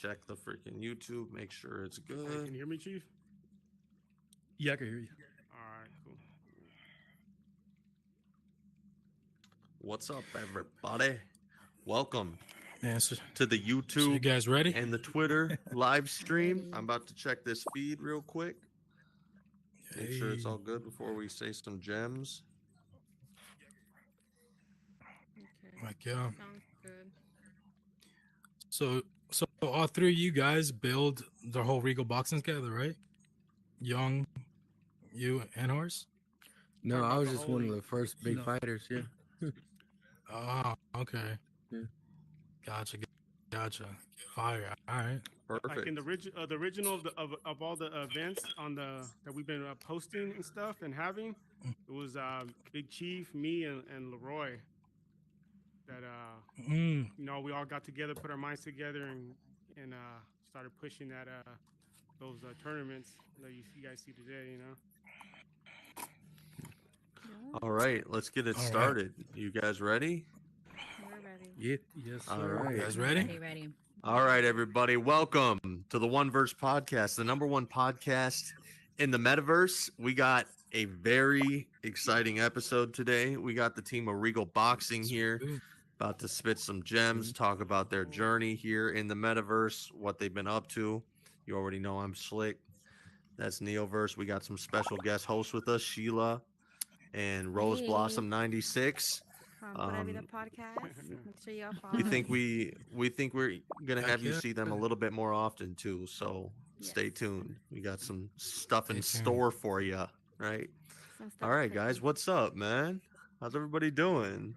check the freaking YouTube, make sure it's Hey, good. can you hear me, Chief? Yeah, I can hear you. All right, cool. What's up, everybody? Welcome Yeah, to the so you YouTube guys ready? and the Twitter live stream. Ready. I'm about to check this feed real quick. Make sure it's all good before we say some gems. Okay. Like, yeah. Sounds good. So all three of you guys build the whole Regal Boxing together, right? Young, you, and Horse. No, Talking I about was the just one of whole- the first big No. fighters. Yeah. Oh, okay. Yeah. Gotcha. Fire. All right. Perfect. Like in the original of all the events on the that we've been posting and stuff and having, it was Big Chief, me, and Leroy. That Mm, we all got together, put our minds together, and started pushing that those tournaments that you guys see today. Yeah, All right, let's get it All right. started. You guys ready? we're ready. Yeah. yes, All sir. right. You guys ready? Ready. All right, everybody. Welcome to the 1Verse podcast, the number one podcast in the metaverse. We got a very exciting episode today. We got the team of Regal Boxing here, Ooh, about to spit some gems, talk about their journey here in the metaverse, what they've been up to. You already know I'm Slick. That's Neoverse. We got some special guest hosts with us, Sheila and Rose Hey. Blossom 96. From Pura Vida Um, Podcast. Make sure y'all follow. We think we're gonna Heck have you yeah. see them a little bit more often too. So stay Yes. tuned. We got some stuff in Stay tuned. store for you, right? Some stuff All right, cooking. guys, what's up, man? How's everybody doing?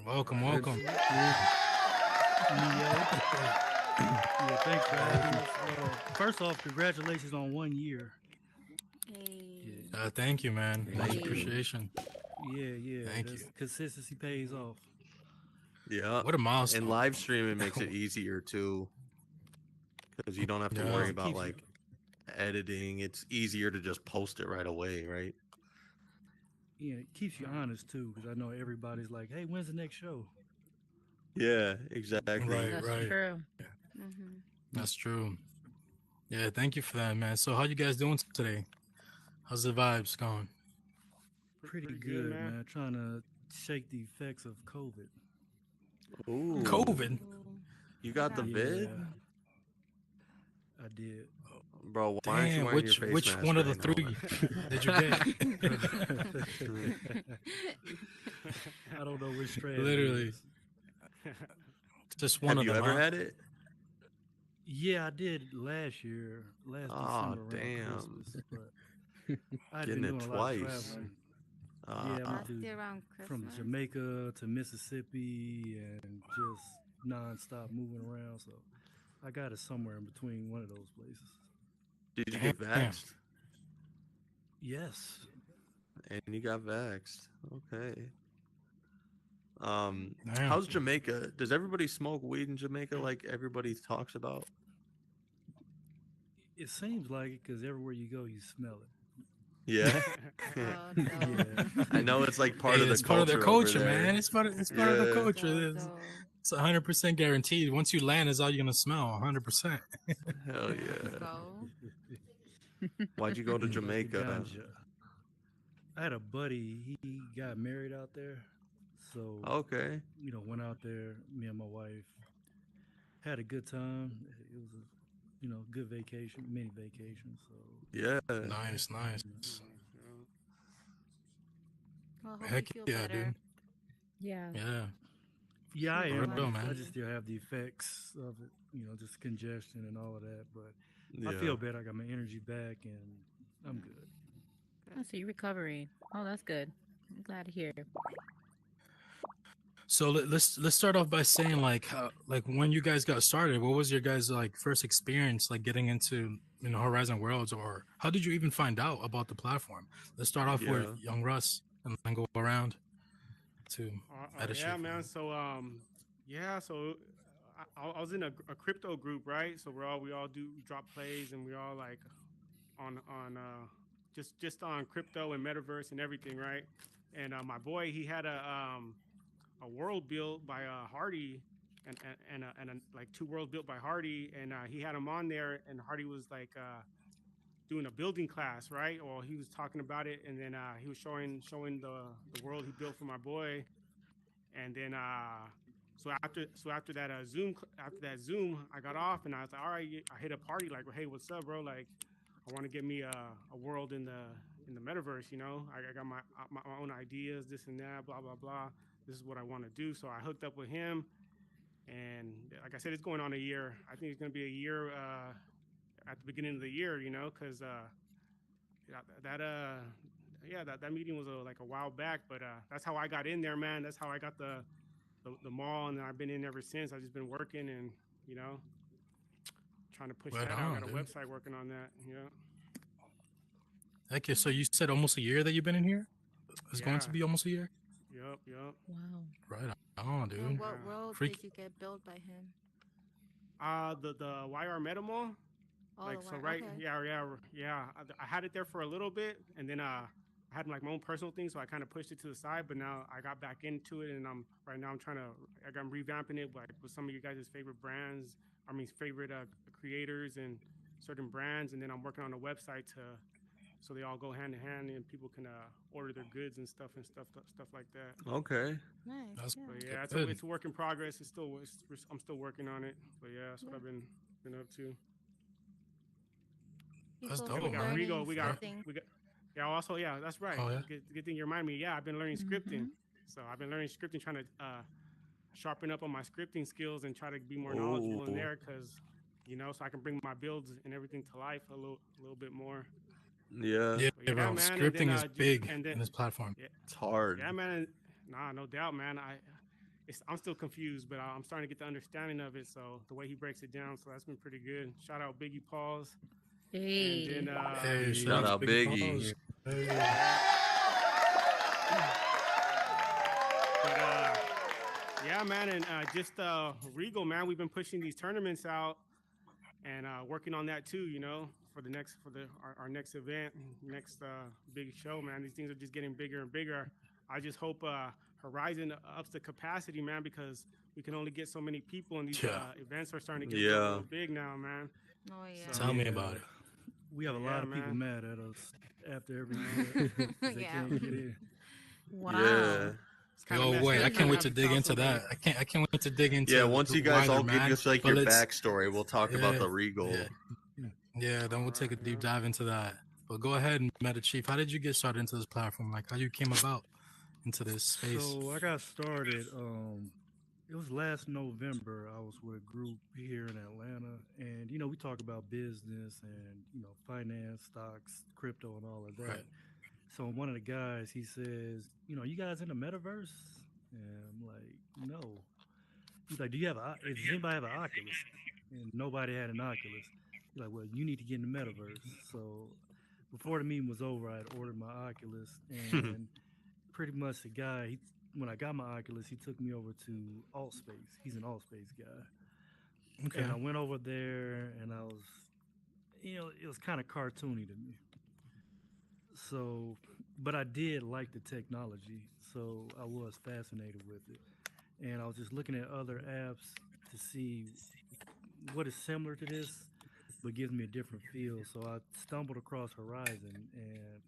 Welcome. Yeah, thanks for having us. First off, congratulations on 1 year. Hey. Thank you, man. Much Thank you. appreciation. Yeah. Thank that's- you. Consistency pays off. Yeah, What a milestone. and live streaming makes it easier too, because you don't have to Yeah. worry It about keeps you- like editing. It's easier to just post it right away, right? Yeah, it keeps you honest too, because I know everybody's like, "Hey, when's the next show?" Yeah, exactly. Right. That's true. Mm-hmm. That's true. Yeah, thank you for that, man. So how you guys doing today? How's the vibes going? Pretty good, man. Trying to shake the effects of COVID. Ooh, COVID? You got the Yeah. vid, I did. bro? Why aren't you Damn, wearing your face which mask one of the right now, three man? did you get? I don't know which strand. it Literally. is. Just one Have of you them. ever huh? had it? Yeah, I did last year, last Aw, December around damn. Christmas. But I'd Getting been it doing a lot of twice. traveling. Uh, Yeah, Last dude, year around from Christmas. Jamaica to Mississippi and just nonstop moving around. So I got it somewhere in between one of those places. Did you get Damn. vaxxed? Yes. And you got vaxxed. Okay. Damn. How's Jamaica? Does everybody smoke weed in Jamaica like everybody talks about? It seems like it because everywhere you go, you smell it. Yeah. Oh, Yeah. no. I know it's like part Hey, of the it's part of their over culture, there. man. It's part of the Yeah. culture. So, It's 100% guaranteed. Once you land, is all you're gonna smell. 100%. Hell yeah. go. Why'd you go to Like the Jamaica? ganja. I had a buddy. He got married out there. So, Okay. went out there. Me and my wife had a good time. It was a, good vacation, mini vacation. So, Yeah. Nice. Well, I hope Heck you feel yeah, better. dude. Yeah. Yeah. yeah, I For am. real, man. I just still have the effects of it, just congestion and all of that. But Yeah. I feel better. I got my energy back, and I'm good. Oh, so you're recovering. Oh, that's good. I'm glad to hear. So let's start off by saying like when you guys got started, what was your guys like first experience like getting into Horizon Worlds, or how did you even find out about the platform? Let's start off with Yeah. young Russ and then go around to Yeah, man. So so I was in a crypto group, right? So we all do drop plays, and we all like on just on crypto and metaverse and everything, right? And my boy, he had a world built by Hardy like Two Worlds Built by Hardy, and he had him on there, and Hardy was like doing a building class, right? Or he was talking about it, and then he was showing the world he built for my boy, and then after that Zoom, I got off and I was like, all right, I hit a party like, hey, what's up, bro? Like, I want to get me a world in the metaverse, you know. I got my own ideas, this and that, blah blah blah. This is what I want to do. So I hooked up with him, and like I said, it's going on a year. I think it's going to be a year at the beginning of the year, you know, because that meeting was like a while back, but that's how I got in there, man. That's how I got the mall, and I've been in ever since. I've just been working and you know trying to push Right that out. I on, got a dude. website working on that. Yeah, Okay, so you said almost a year that you've been in here? It's going yeah, to be almost a year? yep. Wow. Right on, dude. And Yeah. what world Freak. did you get built by him? The YR Meta Mall. Oh, Like the so, wire. right? Okay. Yeah. I had it there for a little bit, and then I had like my own personal thing, so I kind of pushed it to the side. But now I got back into it, and I'm trying to I'm revamping it like with some of you guys' favorite brands. I mean, favorite creators and certain brands, and then I'm working on a website so they all go hand in hand, and people can order their goods and stuff like that. Okay. Nice. That's Yeah. But yeah, good. it's a work in progress. I'm still working on it. But yeah, that's what I've been up to. You That's supposed And to we dope, be got man. Rigo. learning Yeah. scripting. We got yeah. Also, yeah, that's right. Oh, yeah. Good thing you remind me. Yeah, I've been learning scripting. Mhm. So I've been learning scripting, trying to sharpen up on my scripting skills and try to be more knowledgeable in Oh. there, because you know, so I can bring my builds and everything to life a little bit more. Yeah. Yeah, But yeah, bro. man. And then Scripting is big and then in this platform. yeah, It's hard. yeah, man. Nah, no doubt, man. I'm still confused, but I'm starting to get the understanding of it. So the way he breaks it down, so that's been pretty good. Shout out Biggie Pauls, and Hey. then Hey, shout Shout out to out Biggie Biggie. Pauls. Hey. but yeah, man, and just Regal, man. We've been pushing these tournaments out and working on that too. You know, for our next event, next big show, man. These things are just getting bigger and bigger. I just hope Horizon ups the capacity, man, because we can only get so many people, and these Yeah. events are starting to get Yeah. real big now, man. Oh yeah. So- Tell me about it. We have a Yeah, lot of people man. mad at us after every No. event 'cause they Yeah. can't get in. Wow. Yeah. It's kinda Yo, messed wait, up I trying can't wait have to the dig into council that. be- I can't wait to dig into Yeah. Once you why guys they're all give mad. us like But your let's backstory, we'll talk about yeah, the Regal. yeah, then we'll take a Alright, deep yeah. dive into that. But go ahead, Meta Chief. How did you get started into this platform? Like how you came about into this space? So I got started. It was last November. I was with a group here in Atlanta, and we talk about business and finance, stocks, crypto, and all of that. Right. So one of the guys, he says, you guys in the metaverse? And I'm like, no. He's like, does anybody have an Oculus? And nobody had an Oculus. He's like, well, you need to get in the metaverse. So before the meeting was over, I had ordered my Oculus, and pretty much the guy, when I got my Oculus, he took me over to Altspace. He's an Altspace guy. Okay. And I went over there, and I was, it was kind of cartoony to me. So, but I did like the technology, so I was fascinated with it. And I was just looking at other apps to see what is similar to this, but gives me a different feel. So I stumbled across Horizon, and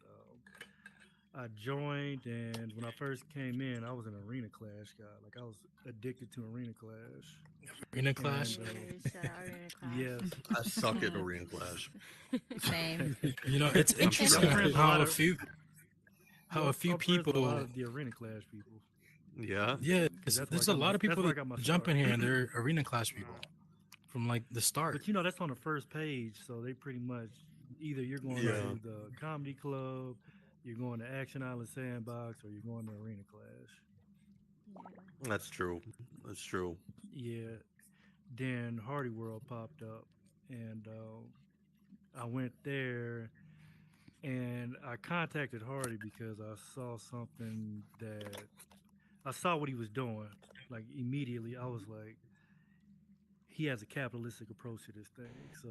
I joined. And when I first came in, I was an Arena Clash guy. Like I was addicted to Arena Clash. Arena Clash. And, Shout out Arena Clash. yes. I suck at Arena Clash. Same. It's I'm interesting sorry. how a few I'm friends with a lot people. of the Arena Clash people. Yeah. Yeah, That's where there's I a got lot my- of people that's where I got my that jump in start. here and they're Arena Clash people from like the start. But that's on the first page, so they pretty much either you're going Yeah. to the comedy club, you're going to Action Island Sandbox, or you're going to Arena Clash. Yeah. That's true. That's true. Yeah. Then Hardy World popped up, and I went there, and I contacted Hardy because I saw something that I saw what he was doing. Like immediately, I was like, he has a capitalistic approach to this thing, so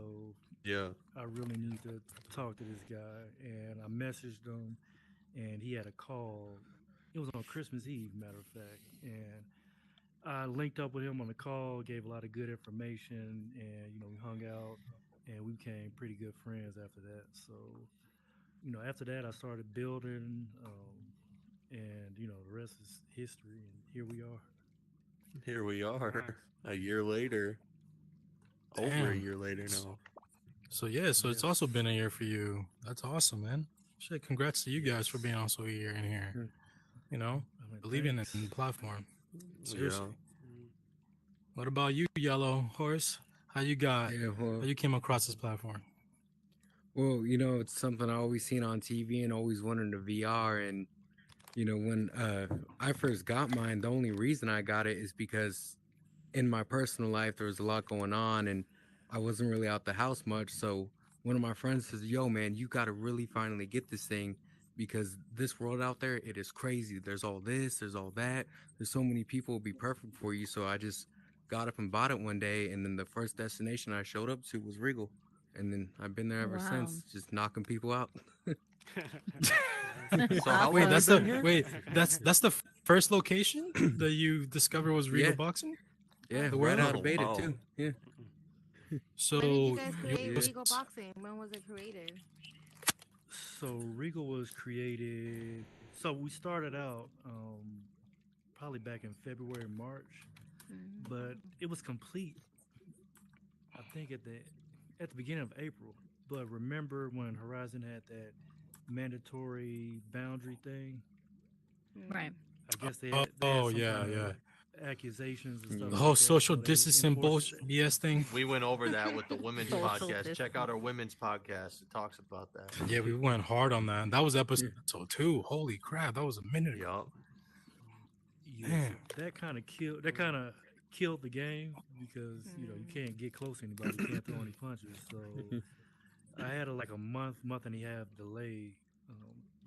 Yeah. I really need to talk to this guy. And I messaged him, and he had a call. It was on Christmas Eve, matter of fact. And I linked up with him on the call, gave a lot of good information, and we hung out, and we became pretty good friends after that. So after that, I started building, and the rest is history, and here we are. Here we are, Nice. a year later, over a Damn. year later now. So yeah, so it's also Yes. been a year for you. That's awesome, man. Shit, congrats to you guys for being Yes. also a year in here. You know, I mean, believing in thanks. the platform. Yeah. Seriously. Mm. What about you, Yellow Horse? Yeah, How well, you came across this platform? it's something I always seen on TV and always wanted to VR. And when I first got mine, the only reason I got it is because in my personal life there was a lot going on and I wasn't really out the house much. So one of my friends says, "Yo, man, you got to really finally get this thing because this world out there, it is crazy. There's all this, there's all that. There's so many people will be perfect for you." So I just got up and bought it one day, and then the first destination I showed up to was Regal, and then I've been there ever Wow. since, just knocking people out. That's So how Wait, long you that's Awesome. been the here? wait, that's the first location that you discovered was Regal Yeah, Boxing? yeah, The right out world? of Oh beta wow. too. Yeah, When did you So guys you create yeah. was Regal Boxing? When was it created? So Regal was created. So we started out probably back in February, March, but Mm. it was complete. I think at the beginning of April. But remember when Horizon had that mandatory boundary thing? Right. Mm. I guess they had oh some yeah, kind yeah. of accusations and stuff The Yeah. whole like that, social so they distancing enforced bullshit it. BS thing. We went over that with the women's Social podcast. Check out distance. our women's podcast. It talks about that. Yeah, we went hard on that. That was episode Yeah. 2. Holy crap, that was a minute ago. Yup. Yeah, so Man. that kind of killed the game because you Mm. can't get close to anybody, you can't throw any punches. So I had like a month and a half delay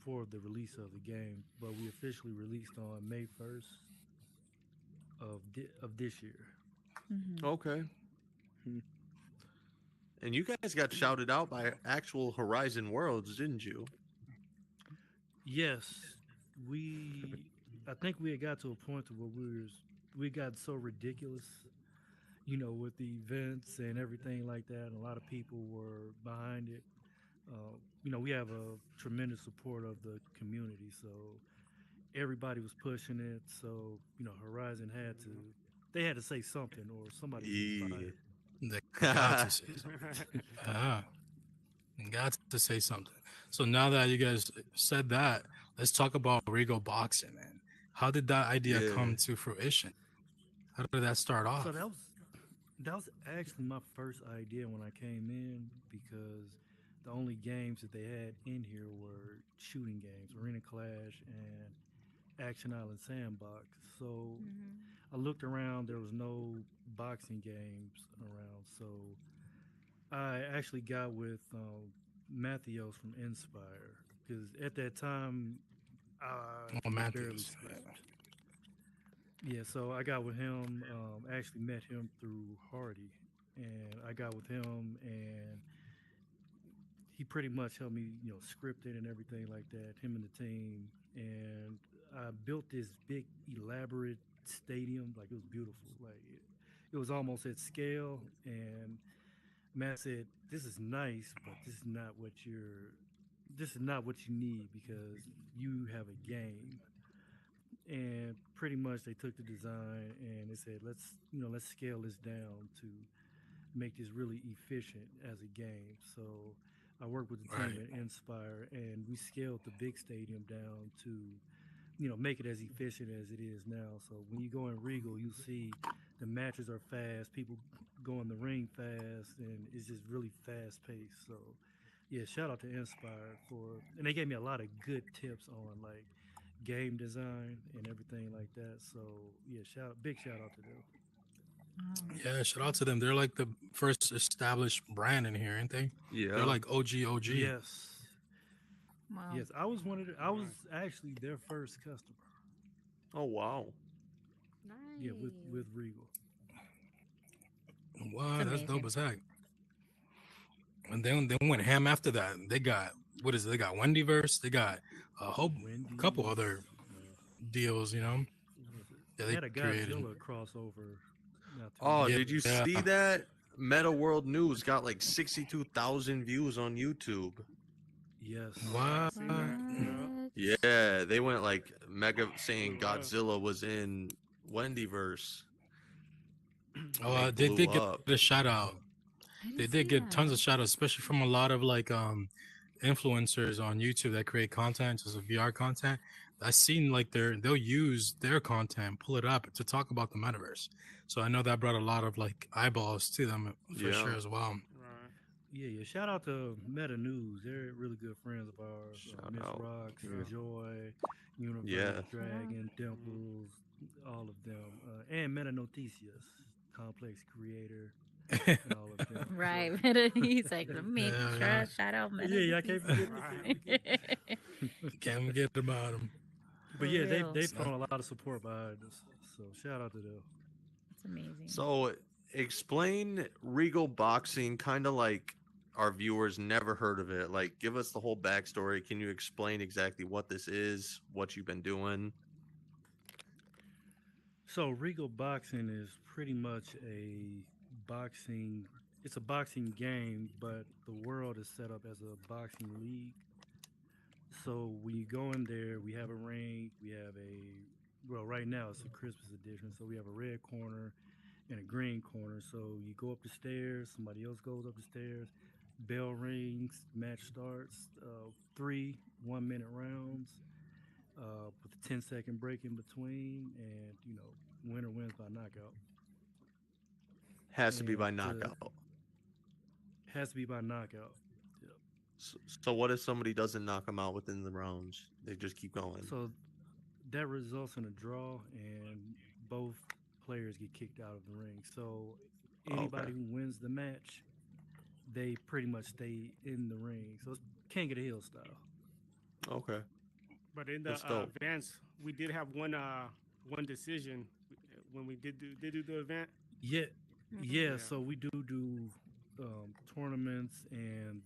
for the release of the game, but we officially released on May 1st of this year. Hmm. Okay. And you guys got shouted out by actual Horizon Worlds, didn't you? Yes, we. I think we had got to a point to where we got so ridiculous, with the events and everything like that. And a lot of people were behind it. We have a tremendous support of the community, so everybody was pushing it. So Horizon they had to say something, or somebody was getting Yeah. fired. They got to say something. Ah, they got to say something. So now that you guys said that, let's talk about Regal Boxing, man. How did that idea Yeah. come to fruition? How did that start So off? that was actually my first idea when I came in because the only games that they had in here were shooting games, Arena Clash and Action Island Sandbox. So Mhm. I looked around, there was no boxing games around. So I actually got with Mattheos from Inspire because at that time I Oh, could barely Matthews. script. Yeah, so I got with him. Actually met him through Hardy, and I got with him, and he pretty much helped me, script it and everything like that. Him and the team, and I built this big, elaborate stadium. Like it was beautiful. Like it was almost at scale. And Matt said, "This is nice, but This is not what you need because you have a game." And pretty much they took the design and they said, let's scale this down to make this really efficient as a game. So I worked with the team Right. at Inspire, and we scaled the big stadium down to make it as efficient as it is now. So when you go in Regal, you see the matches are fast, people go in the ring fast, and it's just really fast paced. So yeah, shout out to Inspire and they gave me a lot of good tips on like game design and everything like that. So yeah, big shout out to them. Wow. Yeah, shout out to them. They're like the first established brand in here, ain't they? They're Yeah. like OG OG. Yes, Wow. yes, I was actually their first customer. Oh wow. Yeah, with Nice. Regal. It's Wow, that's dope amazing. as heck. And then they went ham after that. They got what is it? They got 1Verse. They got a whole couple Wendy's. other deals. You know. What was it? Yeah, They they had a created. Godzilla crossover. Not too Oh, long Yeah, did you ago. see that? Meta World News got like 62,000 views on YouTube. Yes. Oh yeah, I what? seen that. Yeah, Yeah, they went like mega saying blew up. Godzilla was in 1Verse. Oh, They they blew did get up. a shout out. I They didn't did see get tons of that. shout outs, especially from a lot of like influencers on YouTube that create content, just VR content. I've seen like they'll use their content, pull it up to talk about the metaverse. So I know that brought a lot of like eyeballs to them for Yeah. sure as well. Right. Yeah. Shout out to Meta News. They're really good friends of ours. Shout Miss out. Rocks, Yeah. Joy, Universe, Yeah. Shout out. Dragon, Dimples, all of them. And Meta Noticias, Complex Creator, and all of them. Right. So, He's like, let me make Yeah, sure yeah. I shout out Meta. yeah, I can't forget. Right. Can't forget about them. But For yeah, real. they've thrown a lot of support behind us. So shout out to them. It's amazing. So explain Regal Boxing, kind of like our viewers never heard of it. Like, give us the whole backstory. Can you explain exactly what this is, what you've been doing? So Regal Boxing is pretty much a boxing. It's a boxing game, but the world is set up as a boxing league. So when you go in there, we have a ring. We have well, right now it's a Christmas edition. So we have a red corner and a green corner. So you go up the stairs. Somebody else goes up the stairs. Bell rings. Match starts. 3 1-minute rounds. With a 10-second break in between, and winner wins by knockout. Has to be And by knockout. has to be by knockout. Yep. So what if somebody doesn't knock them out within the rounds? They just keep going. So that results in a draw, and both players get kicked out of the ring. So Okay. anybody who wins the match, they pretty much stay in the ring. So it's can't get a heel style. Okay. But in the That's dope. events, we did have one decision when we did do the event. Yeah, Mhm. yeah. Yeah. So we do tournaments, and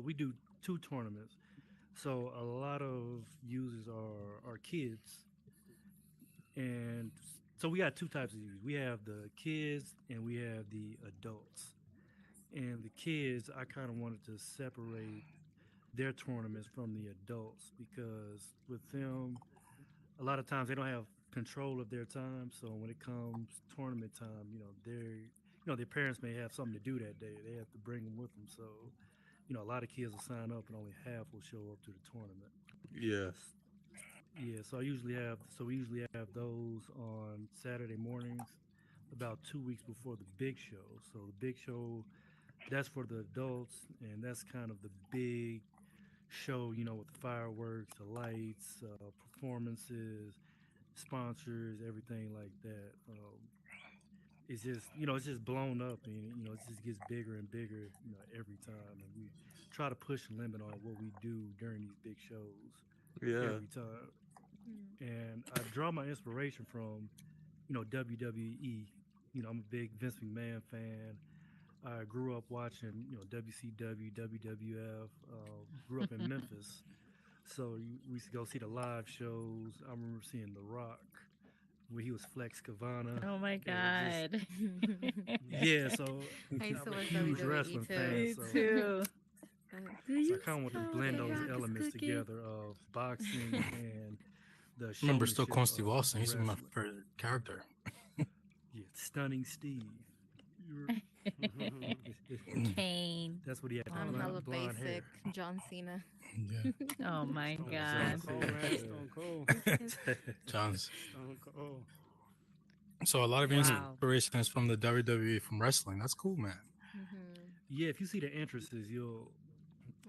we do 2 tournaments. So a lot of users are kids, and so we got 2 types of users. We have the kids and we have the adults. And the kids, I kind of wanted to separate their tournaments from the adults because with them, a lot of times they don't have control of their time. So when it comes tournament time, their parents may have something to do that day. They have to bring them with them. So a lot of kids will sign up and only half will show up to the tournament. Yeah. Yeah, so we usually have those on Saturday mornings, about 2 weeks before the big show. So the big show, that's for the adults, and that's kind of the big show, with the fireworks, the lights, performances, sponsors, everything like that. It's just blown up, and it just gets bigger and bigger, every time. And we try to push the limit on what we do during these big shows Yeah. every time. Mm. And I draw my inspiration from, WWE. I'm a big Vince McMahon fan. I grew up watching, WCW, WWF. Grew up in Memphis, so we used to go see the live shows. I remember seeing The Rock, where he was Flex Kavana. Oh my And god. yeah, so I used to I'm a watch huge WWE wrestling too. fan. Me So, too. Do so you I kind of want to smell blend what The those Rock is elements cooking? together of boxing and the I remember still showmanship calling Steve of Austin. He's my wrestling. favorite character. Yeah, Stunning Steve. Kane. That's what he had. I'm hella Blonde hair. basic. John Cena. Yeah, Oh my Stone god. Cold, man. Stone Cold. John's. Stone Cold. So a lot of your Wow. inspiration is from the WWE, from wrestling. That's cool, man. Mm-hmm. Yeah, if you see the entrances, you'll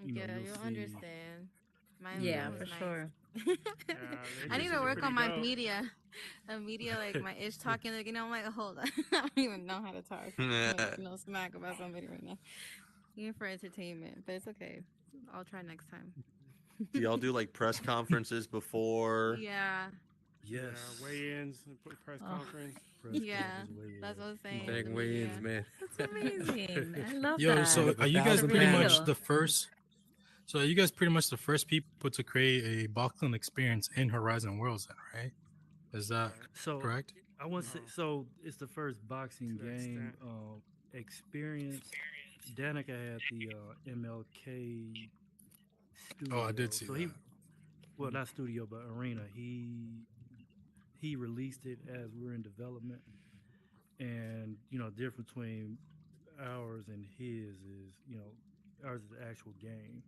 Yeah, you'll see. understand. Mine Yeah, was for nice. sure. Yeah, I need they're to work pretty on my dope. media. Media, like my ish talking, like, I'm like, hold on. I don't even know how to talk. Like, smack about somebody right now. Even for entertainment, but it's okay. I'll try next time. Do y'all do like press conferences before? Yeah, Yes. Yeah, weigh-ins, press Oh. conference. Press yeah, conferences, weigh-ins. that's what I was saying. Big the weigh-ins, media. man. That's amazing. I love Yo, that. so With are you guys 1,000 pretty much pounds. the first? So are you guys pretty much the first people to create a boxing experience in Horizon Worlds, then, right? Is that So correct? I want to say, No. so it's the first boxing To that game extent. experience. Danica had the MLK Oh, I did studio. see So that. well, not studio, but arena. He released it as we're in development, and difference between ours and his is ours is the actual game.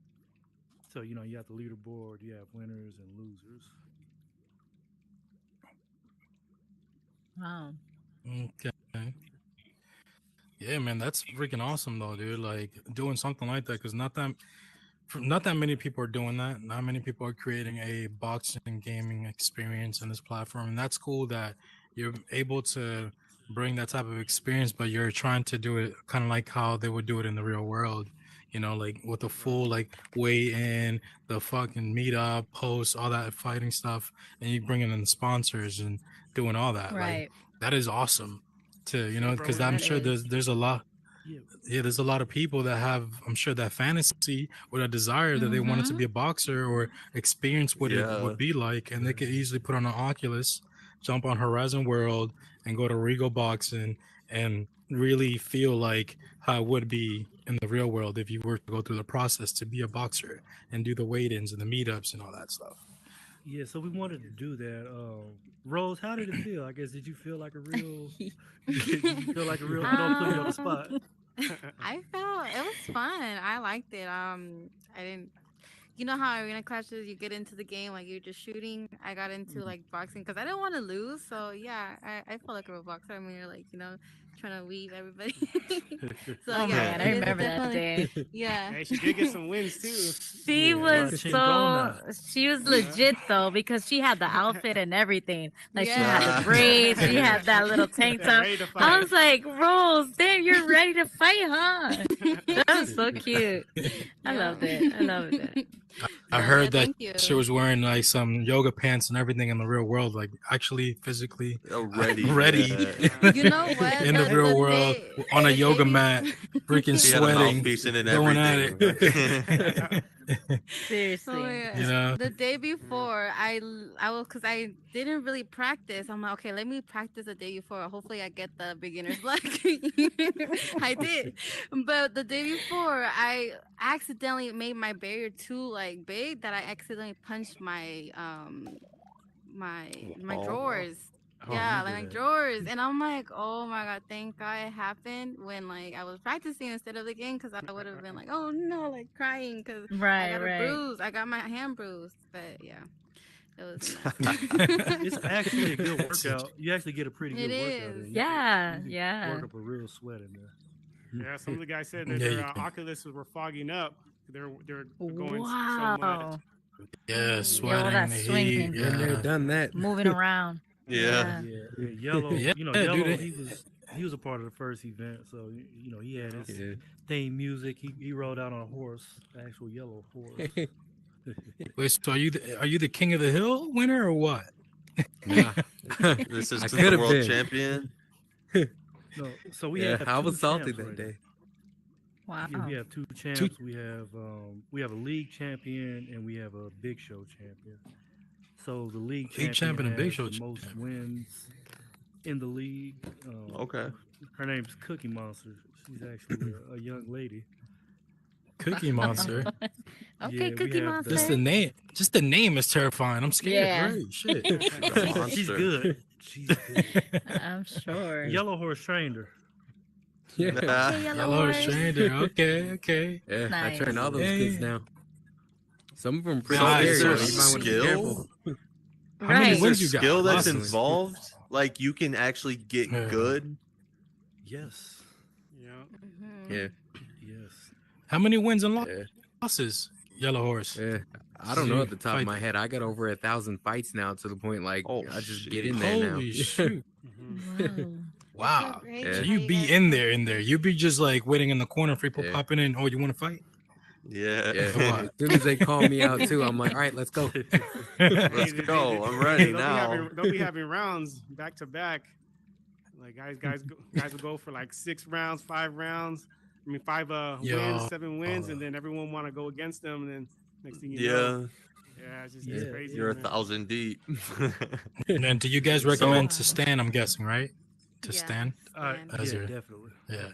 So you have the leaderboard, you have winners and losers. Wow. Okay. Yeah, man, that's freaking awesome though, dude. Like doing something like that, because not that many people are doing that. Not many people are creating a boxing gaming experience in this platform, and that's cool that you're able to bring that type of experience, but you're trying to do it kind of like how they would do it in the real world. Like with the full Right. like weigh in, the fucking meetup, posts, all that fighting stuff, and you bringing in sponsors and doing all that. Like Right. that is awesome to because Rose, I'm That sure is. there's a lot, yeah, yeah, there's a lot of people that have, I'm sure, that fantasy or that desire that they wanted to Mm-hmm. be a boxer or experience what it Yeah. would be like, and they could easily put on an Oculus, jump on Horizon World, and go to Regal Boxing and really feel like how it would be in the real world if you were to go through the process to be a boxer and do the weigh-ins and the meetups and all that stuff. yeah. So we wanted to do that. Rose, how did it feel? I guess did you feel like a real? Did you feel like a real? I know I'm putting you on the um, spot. I felt it was fun. I liked it. I didn't. You know how arena classes you get into the game like you're just shooting. I got into like boxing because I didn't want to lose. So yeah, I felt like a real boxer. I mean, you're like trying to weave everybody. So Oh yeah, man, I it remember that definitely day. yeah. Hey, she did get some wins too. She Yeah, a lot was of so chingona. she was Yeah. legit though because she had the outfit and everything. Like she had the Yeah. braids, she had that little tank Yeah, top. ready to I fight. was like, Rose, damn, you're ready to fight, huh? That was so cute. I Yeah. loved it. I loved it. I So yeah, heard that thank you. she was wearing like some yoga pants and everything in the real world, like actually physically Already, ready yeah. You know what? in the real world on a The day yoga mat, freaking She had a sweating, mouthpiece in and going at everything. it. Oh Seriously. my you gosh. know, The day before, I was because I didn't really practice. I'm like, okay, let me practice the day before. Hopefully, I get the beginner's luck. I did, but the day before, I accidentally made my barrier too like big that I accidentally punched my Oh, Oh, drawers. I Yeah, remember like my that. drawers, and I'm like, oh my god, thank God it happened when like I was practicing instead of the game because I would have been like, oh no, like crying because I Right, got a right. bruise. I got my hand bruised, but yeah, it was It's nuts. actually a good workout. You actually get a pretty It good workout is. in. Yeah, You could work yeah. up a real sweat in there. Yeah, some of the guys said that yeah, their you can. Oculus were fogging up. They're going so much. Wow. Yeah, Yeah, all sweating, that the heat. swinging, Been there, Yeah, done that. moving around. yeah. Yeah. Yeah, yeah, yellow. yeah, dude. Yellow. He was a part of the first event, so he had Yeah. his Yeah. theme music. He rode out on a horse, actual yellow horse. Wait, so are you the king of the hill winner or what? Nah. This I is could the have world been. champion. No, so we Yeah, have I two was salty champs that right day. now. Yeah, we Wow. have two Two. champs. We have a league champion and we have a Big Show champion. So the league League champion champion and Big has Show the most champion. wins in the league. Okay. Her name's Cookie Monster. She's actually a young lady. Cookie Monster. Okay, Yeah, we Cookie have Just the Monster. name. Just the name is terrifying. I'm scared. Yeah. Right? Shit. The She's monster. good. She's good. I'm sure. Yellow Horse trained her. Yeah. Okay, Yellow Yellow Horse Horse. Trainer. Okay, okay. Yeah, I Nice. train all those kids Hey. now. Some of them So pretty Nice. is scary. there though. You might want to be skill? careful. How many Right. wins Is you there got? skill that's Awesome. involved? Like you can actually get Yeah. good? Yes. Yeah. Mhm. Yeah, Yes. How many wins and yeah, losses? Yellow Horse. yeah. I don't know at the top of Fight- my head. I got over 1,000 fights now to the point like Oh, I just shit. get in there now. Holy shoot! Mhm. Wow. Wow. Great. Yeah. So How you you be guys in doing? there. You be just like waiting in the corner for people Yeah. popping in. Oh, you want to fight? Yeah. Yeah. What? As soon as they call me out too, I'm like, all right, let's go. Let's go. I'm ready they'll now. They'll be having rounds back to back. Like guys will go for like 6 rounds, 5 rounds. I mean, 5 Yo. wins, 7 wins, and then everyone want to go against them. And then next thing you know, Yeah. Yeah, it's just Yeah, it's crazy. You're a man. 1,000 deep. And then, do you guys So- recommend to Wow. stand? I'm guessing, right? To Yeah, stand stand. as yeah, your definitely. yeah.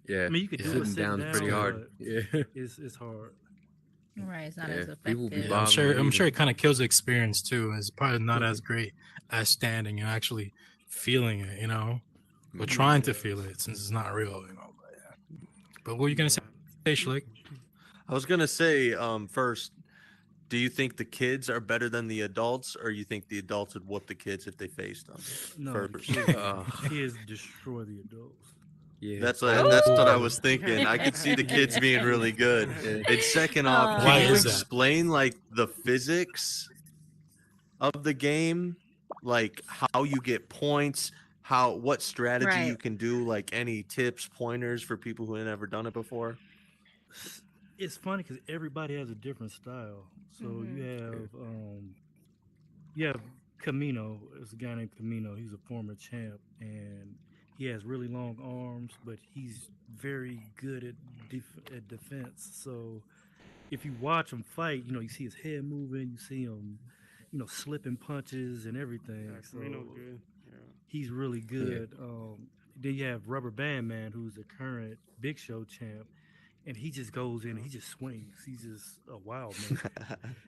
Yeah, I mean, you could Yeah. do it sitting sitting down's down, pretty hard. but Yeah, it's hard. Right, it's not yeah. as People be effective. Yeah, I'm bobbing sure. and I'm sure weaving. it kind of kills the experience too. It's probably not as great as standing and actually feeling it, or trying to feel it since it's not real, But what are you gonna say, Schlick? I was gonna say, first, do you think the kids are better than the adults, or you think the adults would whoop the kids if they faced them? No, First, the kids destroy the adults. Yeah, that's what I Oh. was thinking. I could see the kids being really good. Yeah. And second off, Why can you is that? explain like the physics of the game, like how you get points, what strategy you Right. can do, like any tips, pointers for people who have never done it before? It's funny because everybody has a different style. So you have Camino. It's a guy named Camino. He's a former champ, and he has really long arms, but he's very good at defense. So if you watch him fight, you see his head moving, you see him, slipping punches and everything. Yeah, So Camino's good. Yeah. he's really good. Then you have Rubber Band Man, who's the current Big Show champ, and he just goes in and he just swings. He's just a wild man.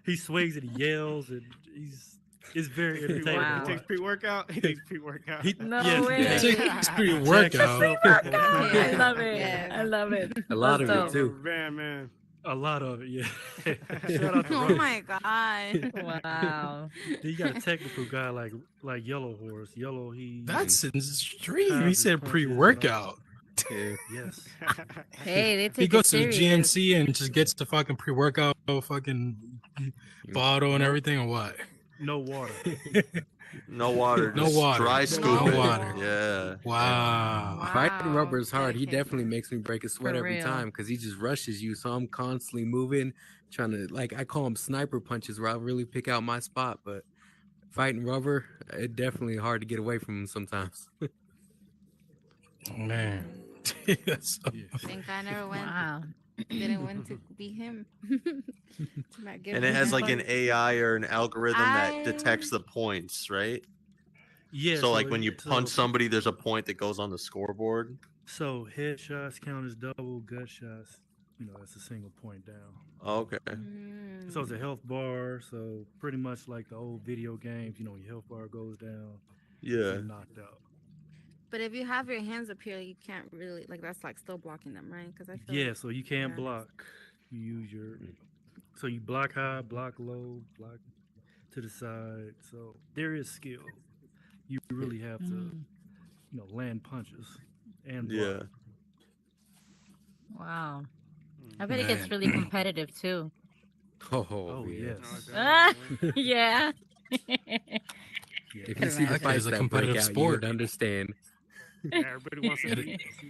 He swings and he yells, and it's very entertaining. Wow. to He takes watch. pre-workout. He takes pre-workout. No Yes, way. yes. It's pretty Jack workout. himself up on I food. love it. Yes. I love it. A lot That's of it, dope. too. Man. A lot of it, yeah. Shout out to Oh Rush. my god. Wow. Then you got a technical guy like Yellow Horse. Yellow, he That's extreme. He Times said punches, pre-workout. Yeah. yes. Hey, they He take it goes to the serious. GNC and just gets the fucking pre-workout fucking bottle and everything, or what? No water. No water, No just water. dry No scooping. water. Yeah. Wow. Fighting rubber is hard. He Dedication. definitely makes me break a sweat For every real. time because he just rushes you. So I'm constantly moving, trying to I call them sniper punches where I really pick out my spot. But fighting rubber, it's definitely hard to get away from him sometimes. Man. That's so- Think I never went. Wow. Didn't win to be him. To not give And it him has that like an fight. AI or an algorithm that I- detects the points, right? Yeah. So like when you punch somebody, there's a point that goes on the scoreboard. So headshots count as double, gut shots. That's a single point down. Okay. Mm. So it's a health bar. So pretty much like the old video games. Your health bar goes down. Yeah. You're knocked out. But if you have your hands up here, you can't really that's like still blocking them, right? Because I feel Yeah. like, So you can't yeah. block. You use your. So you block high, block low, block to the side. So there is skill. You really have to, Mm. land punches and Yeah. block. Wow. I bet it gets Man. really competitive too. Oh, Oh yeah. yes. Ah, Yeah. yeah. If you see the Okay, fights it's a that break competitive out, you sport. would understand. Everybody wants to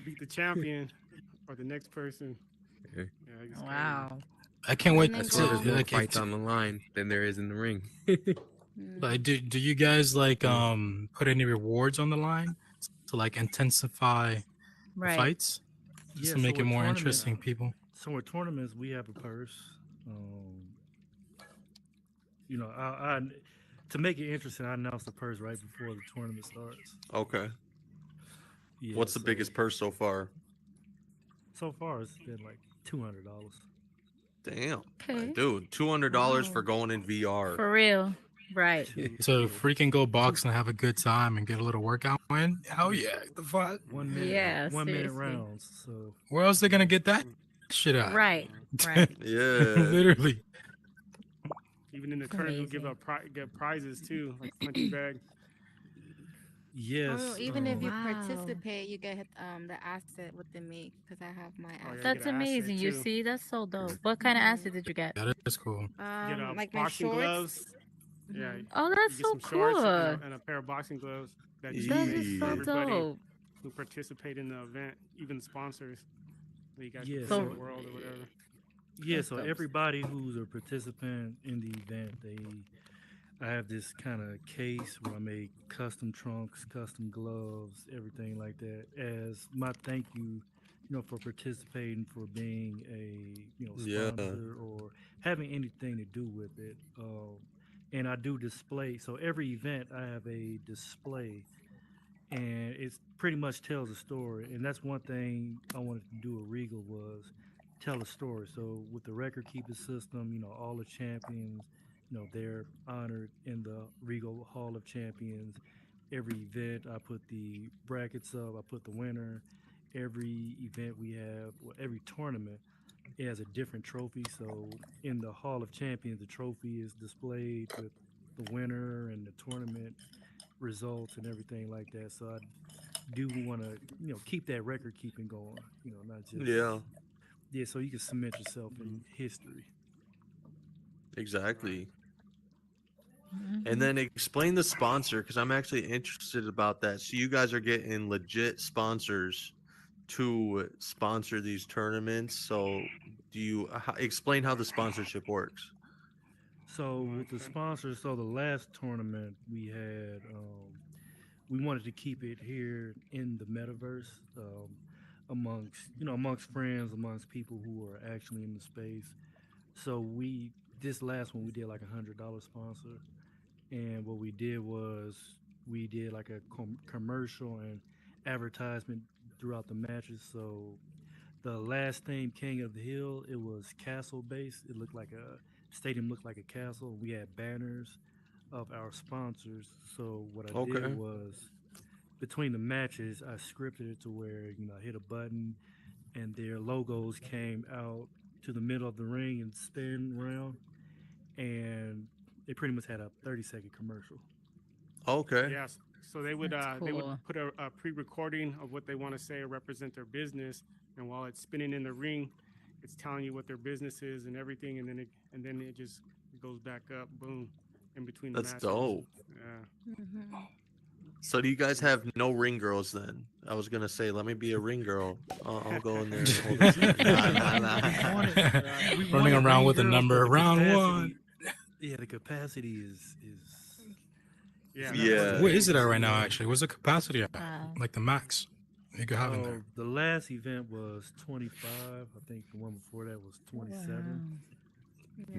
beat the champion or the next person. Yeah. Yeah, it's crazy. Wow. I can't wait And then That's to why there's more like, fights on the line than there is in the ring. like do you guys put any rewards on the line to intensify the Right. fights just Yeah, to make so it with more tournament- interesting, people? So with tournaments, we have a purse. I to make it interesting, I announce the purse right before the tournament starts. Okay. Yeah, What's the so biggest purse so far? So far, it's been like $200. Damn. Okay. Dude, $200 Wow. for going in VR. For real. Right. So freaking go box and have a good time and get a little workout in. Hell yeah. The fuck? 1 minute. Yeah, 1 minute seriously. rounds. So Where else they gonna get that shit at? Right. Right. Yeah. Literally. Even in the It's tournament, we'll amazing. get prizes too, like punching bag. yes. Oh, even if you Wow. participate, you get the asset within me because I have my Oh, yeah, asset. you That's get an asset, amazing. You too. see, that's so dope. What kind of asset did you get? That is cool. Get Like my boxing shorts. gloves. Yeah. Mhm. Oh, You that's get so some shorts cool. and a pair of boxing gloves that you That make is for so everybody dope. who participate in the event, even sponsors. That you guys Yeah, can so- the world or whatever. Yeah, That's so dope. everybody who's a participant in the event, I have this kind of case where I make custom trunks, custom gloves, everything like that, as my thank you, for participating, for being a Yeah. sponsor or having anything to do with it. And I do display. So every event, I have a display, and it pretty much tells a story. And that's one thing I wanted to do at Regal was tell a story. So with the record keeping system, all the champions, they're honored in the Regal Hall of Champions. Every event, I put the brackets up. I put the winner. Every event we have, well, every tournament, it has a different trophy. So in the Hall of Champions, the trophy is displayed with the winner and the tournament results and everything like that. So I do want to, keep that record keeping going. Not just Yeah, so you can cement yourself in history. exactly. And Mhm. then explain the sponsor because I'm actually interested about that. So you guys are getting legit sponsors to sponsor these tournaments. So do you explain how the sponsorship works? So with the sponsors, so the last tournament we had, we wanted to keep it here in the metaverse, amongst amongst friends, amongst people who are actually in the space. So we this last one we did like $100 sponsor, and what we did was we did like a commercial and advertisement throughout the matches. So the last theme, King of the Hill, it was castle based. It looked like a stadium looked like a castle. We had banners of our sponsors. So what I did Okay. was between the matches, I scripted it to where I hit a button and their logos came out to the middle of the ring and spin around, and they pretty much had a 30-second commercial. Okay. Yes. So they would That's they would cool. put a pre-recording of what they want to say or represent their business, and while it's spinning in the ring, it's telling you what their business is and everything, and then it just goes back up, boom, in between the That's matches. dope. Yeah. Mhm. So do you guys have no ring girls then? I was gonna say, let me be a ring girl. I'll go in there and hold the sign. Nah, nah, We wanted nah. Right. we Running wanted around ring with a girls, but number, the round one. capacity, yeah, the capacity is it's Yeah. not That's the Yeah. What is there. it thing. at right now? Yeah. Actually, what's the capacity at? Wow. Like the max you could have in there. The last event was 25. I think the one before that was Wow. 27.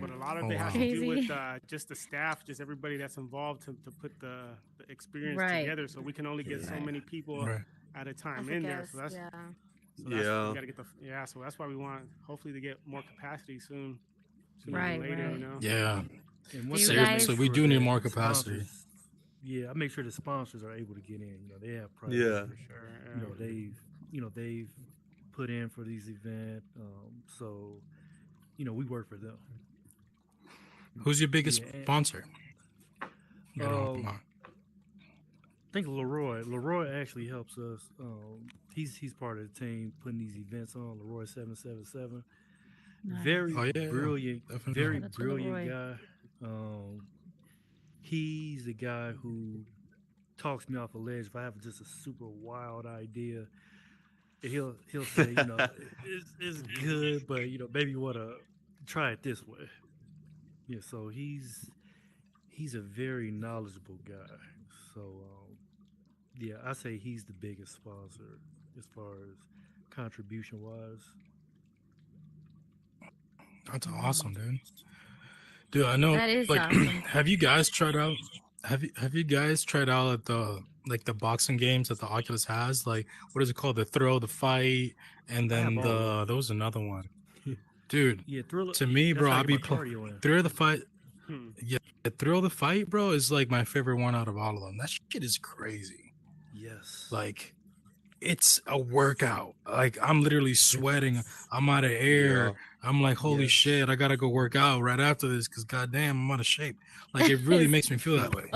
But Yeah. a lot Oh of it That's has wow. to do with crazy. just the staff, just everybody that's involved to put the experience Right. together. So we can only get so Right. many people Right. at a time As a in there. guest, yeah. So that's we Yeah. got to get the yeah. So that's why we want hopefully to get more capacity soon, sooner than Right. later. Right. Yeah. And Do one you thing I make Seriously, guys? we sure do need that more the capacity. sponsors, yeah, I make sure the sponsors are able to get in. They have Yeah. priority. For sure. They've put in for these events. So we work for them. Who's your biggest Yeah. sponsor? You don't I mind. think Leroy actually helps us. He's part of the team putting these events on. Leroy 777. Nice. Very Oh yeah, yeah. brilliant, Definitely know very Shout him. out to brilliant Leroy. guy. Um, he's the guy who talks me off a ledge if I have just a super wild idea. And he'll say, it's good, but maybe you want to try it this way. Yeah, so he's a very knowledgeable guy. So yeah, I say he's the biggest sponsor as far as contribution wise. That's Mm. awesome, dude. Dude, I know. That is Like, awesome. have you guys tried out? Have you guys tried out at the like the boxing games that the Oculus has? Like, what is it called? The thrill, the fight, and I have then all of the them. there was another one, dude. Yeah, Thriller. To me, That's bro, how I I get my be cardio in. thrill the fight. Hmm. Yeah, thrill the fight, bro, is like my favorite one out of all of them. That shit is crazy. Yes. Like, it's a workout. Like, I'm literally sweating. I'm out of air. Yeah. I'm like, holy Yes. shit, I gotta go work out right after this because goddamn, I'm out of shape. Like, it really makes me feel that way.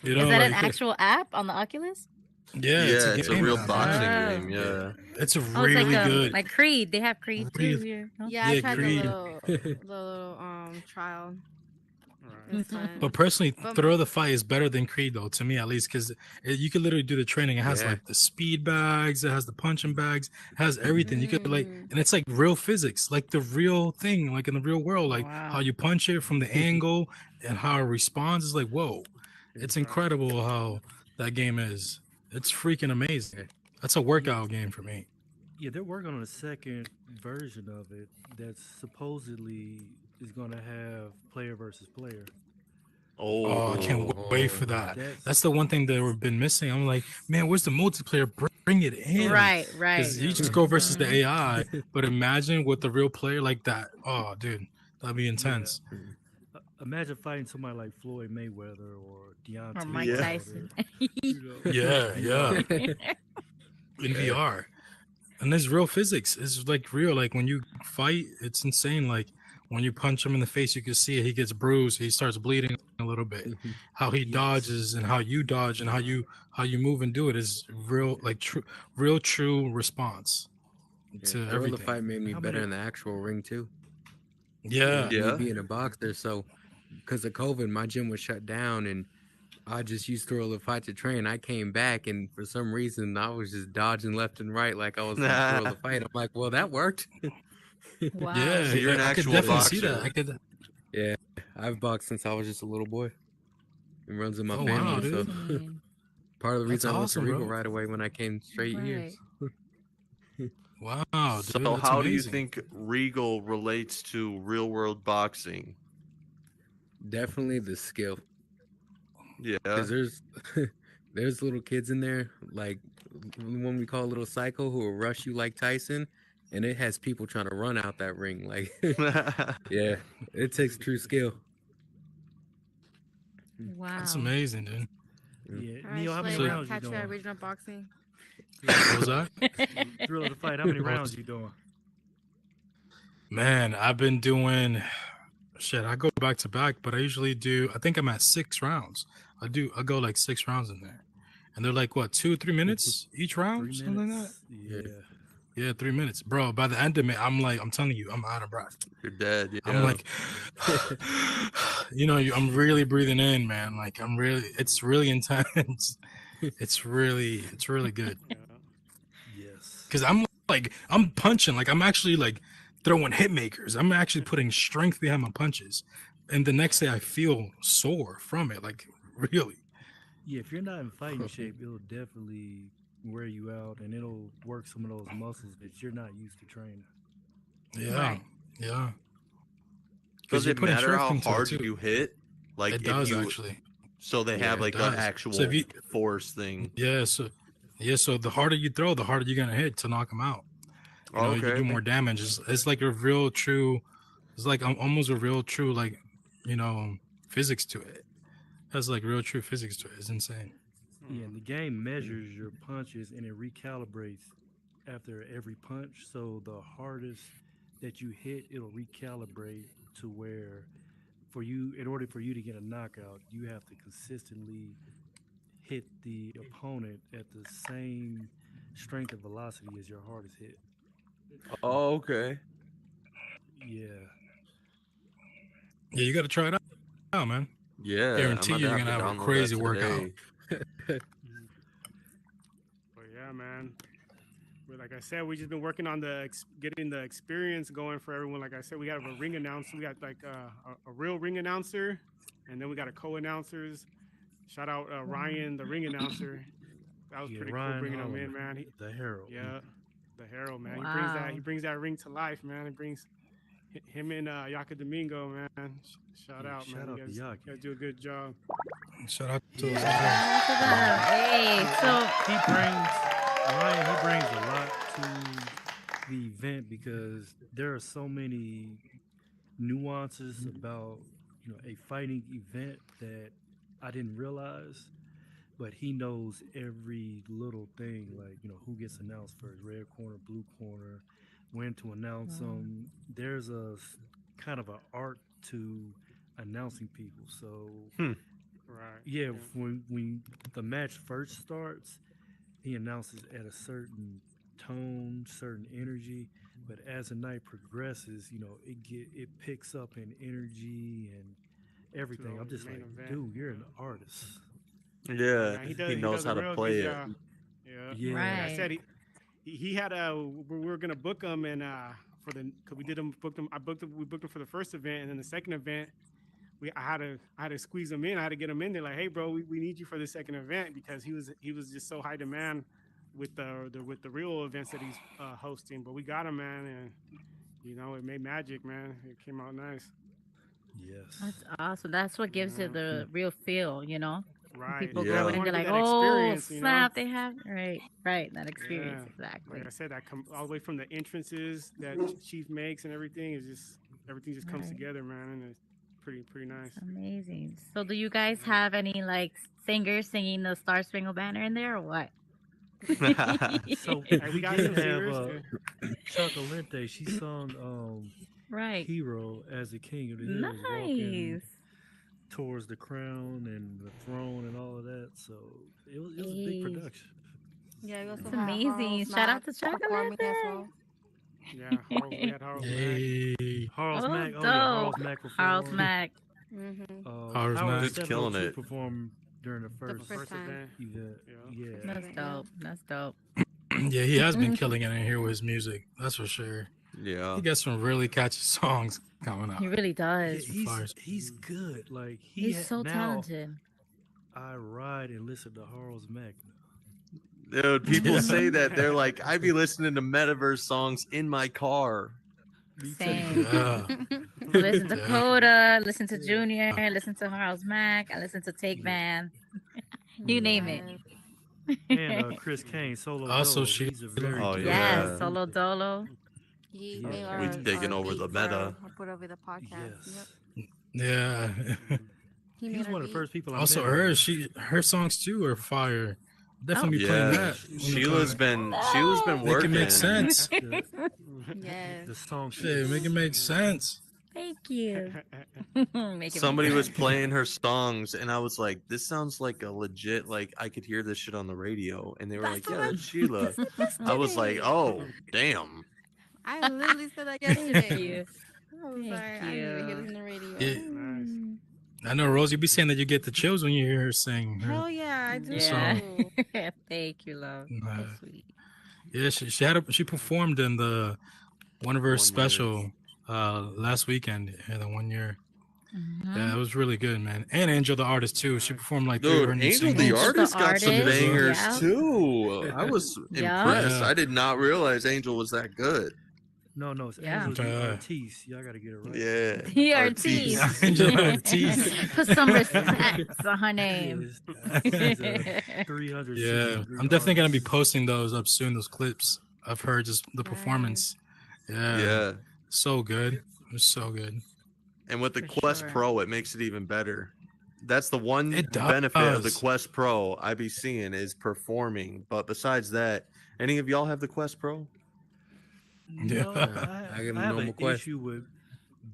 You Is know, that an like, actual app on the Oculus? yeah, it's a Yeah, it's a game real app. Yeah, boxing Oh. game. yeah. Yeah. It's a Oh, it's really good, like Creed. They have Creed too really, here. No? Yeah, I yeah, tried the Creed. little trial. It Right. was Mhm. But fun. personally, But Throw the Fight is better than Creed, though, to me at least, because you could literally do the training. It has Yeah. like the speed bags, it has the punching bags, it has everything. You could like, mm, and it's like real physics, like the real thing, like in the real world, Oh like how wow. you punch it from the angle and how it responds is like, whoa, it's Right. incredible how that game is. It's freaking amazing. That's a yeah, workout game for me. yeah, they're working on a second version of it that's supposedly is gonna have player versus player. Oh, I can't wait for Oh, that. That's That's the one thing that we've been missing. I'm like, man, where's the multiplayer? Bring it in. Right, right. Because you yeah, just that's go versus the Mhm. AI, but imagine with the real player like that. Oh, dude, that'd be yeah. intense. Imagine fighting somebody like Floyd Mayweather or Or Deontay Mike Yeah. Wilder, Tyson. in Yeah, yeah, VR. in yeah. VR. And there's real physics. It's like real. Like when you fight, it's insane. Like when you punch him in the face, you can see it. He gets bruised. He starts bleeding a little bit. How he Yes. dodges and how you dodge and how you move and do it is real. Like real true response Yeah, to Gorilla everything. Fight made me How better many? in the actual ring too. Yeah, Me Yeah. being a boxer, so because of COVID, my gym was shut down, and I just used Gorilla Fight to train. I came back, and for some reason, I was just dodging left and right like I was from Gorilla Fight. I'm like, well, that worked. Wow. So you're yeah. an I could actual definitely see that. boxer. I could. Yeah, I've boxed since I was just a little boy. It runs in my Oh wow, family, so dude, Amazing. part of the that's reason I went to awesome, Regal bro. right away when I came straight here. Right. Wow, dude, So that's how do you amazing. think Regal relates to real world boxing? Definitely the skill, Yeah. because there's little kids in there like one we call little psycho who will rush you like Tyson, and it has people trying to run out that ring. Like, yeah, it takes true skill. That's Wow. amazing, dude. Mm. Yeah, All right, Neil, how many Slick. So I'll rounds you catch you at doing? regional boxing. what was that? Thrill of the fight. How many Oh, rounds you doing? man, I've been doing shit. I go back to back, but I usually do. I think I'm at 6 rounds. I go like 6 rounds in there, and they're like what 2 3 minutes each round, Three something like that. minutes. Yeah. Yeah. Yeah, 3 minutes, bro. By the end of it, I'm telling you, I'm out of breath. You're dead. I'm Yeah. like, I'm really breathing in, man. Like it's really intense. It's really good. Yeah. Yes. Cause I'm punching, like I'm actually like throwing hit makers. I'm actually putting strength behind my punches. And the next day I feel sore from it. Like really. Yeah, if you're not in fighting shape, it'll definitely wear you out and it'll work some of those muscles that you're not used to training. Yeah. Right. Yeah. Because Does you're it putting matter strength how into it hard too. you hit? Like It if does you actually. so they have Yeah. It like a does. So if actual you force thing. so the harder you throw, the harder you're gonna hit to knock them out. You can Okay. do more damage. It's like a real true. It's like almost a real true like, physics to it. Has like real true physics to it. It's insane. Yeah, Hmm. and the game measures your punches and it recalibrates after every punch. So the hardest that you hit, it'll recalibrate to where for you, in order for you to get a knockout, you have to consistently hit the opponent at the same strength and velocity as your hardest hit. Oh, okay. Yeah. Yeah, you got to try it out, man. Yeah, I'm Guarantee gonna you're have gonna to have a download that crazy workout. today. Mhm. But yeah, man. But like I said, we just been working on getting the experience going for everyone. Like I said, we have a ring announcer. We got like a real ring announcer, and then we got a co-announcers. Shout out Ryan, the ring announcer. That was Yeah, pretty cool Ryan bringing him in, Holloman, man. the Herald. Yeah, the Herald, man. Wow. He brings that ring to life, man. He brings him and Yaka Domingo, man. Shout Yeah, out, man. shout out to You Yaki. guys do a good job. Shout out to Yeah. us. Shout out to them. Hey, so He brings Ryan. He brings a lot to the event because there are so many nuances about a fighting event that I didn't realize. But he knows every little thing, like who gets announced first, red corner, blue corner, when to announce wow. them. There's kind of an art to announcing people. So Hmm. Right. yeah, Yeah. when the match first starts, he announces at a certain tone, certain energy. But as the night progresses, it picks up in energy and To everything. I'm the just main like, event. dude, you're Yeah. an artist. Yeah, Yeah, man. he He knows does a how to real good play it. job. Yeah. Like Yeah. I Right. said, he had we were gonna book him and for the because we did him booked him. We booked him for the first event, and then the second event I had to squeeze him in. I had to get him in there. Like, hey, bro, we need you for the second event because he was just so high demand with the real events that he's hosting. But we got him, man, and it made magic, man. It came out nice. Yes. That's awesome. That's what gives it Yeah. the real feel, When Right. people Yeah. grab Yeah. it You and want they're to like, get that "Oh, experience, snap!" They have right, that Yeah. experience Like exactly. I said, that all the way from the entrances that Chief makes and everything is just everything just comes Right, together, man, and it's pretty nice. it's amazing. So, do you guys Yeah. have any like singers singing the Star Spangled Banner in there or what? So Hey, we we got did some have singers. Chocolente. She sung Right, Hero as the king of the hills, walking nice. towards the crown and the throne and all of that. So it was a big Hey, production. Yeah, we also it's had amazing. Harold Shout out Mack to performing as Chocolate. well. Yeah, we had Harold Mack. Yay. Harl's Oh, Mac. Oh yeah, dope. Harl's Mac Harold performed. Mack. Mm-hmm. Ours Howard Mac. Dude's killing 702 it. performed during the The first first First time. event. event. Yeah. First Yeah. That's event, yeah. dope. That's dope. Yeah, he has been killing it in here with his music. That's for sure. Yeah. He got some really catchy songs coming out. He really Yeah, does. Fires. he's good. Like He's so now talented. I ride and listen to Harl's Mac. Dude, people Yeah. say that they're like, I be listening to Metaverse songs in my car. Me too. Same. Yeah. I listen to Yeah. Coda, listen to Yeah. Junior, listen to Harold Mack, I listen to Take Yeah. Man. You Yeah. name it. Yes. And Chris Kane, Solo Also, Dolo. she. He's a very Oh good Yes, yeah. Solo producer. Dolo. He Yeah. made We taking our over beat the for meta. put over the podcast. Yep. Yes. Yeah. He He made was our one of the beat. first people I Also, met on here. her songs too are fire. Oh, Definitely be playing Yeah. that in the Sheila's car. been Make it make working. sense. The Yes. the song Shit, make it make sense. thank you. Make it Somebody make was sense. playing her songs and I was like, this sounds like a legit, like I could hear this shit on the radio. And they were like, That's yeah, what that's Sheila. said I was like, yesterday. oh, damn. I literally said that Thank yesterday. you. I was Thank like, I didn't even hear you. this on the radio. Yeah, Nice. I know, Rose. You be saying that you get the chills when you hear her sing Hell yeah, I do. her Yeah. song. Thank you, love. That's Uh, sweet. yeah, she performed in the 1Verse 1Verse. special last weekend. Yeah, the 1 year. Yeah, Mhm. it was really good, man. And Angel the artist too. She Nice. performed like 3 of her Dude, new Angel the singles. Angel the artist got some artist. bangers Yeah. too. I was Yeah. impressed. Yeah. I did not realize Angel was that good. No, it's Yeah. Angel the Uh, Artiste. Y'all gotta get it right. Yeah. The Artiste. artiste. Angel Ortiz. Put some respect on her name. She's a 360 Yeah, degree I'm definitely gonna be artist. posting those up soon. Those clips of her, just the performance. Yeah, Yeah. so good. It was so good. And with the For Quest sure. Pro, it makes it even better. That's the one It benefit of the does. Quest Pro I be seeing is performing. But besides that, any of y'all have the Quest Pro? No, I get a I have normal an Quest. issue with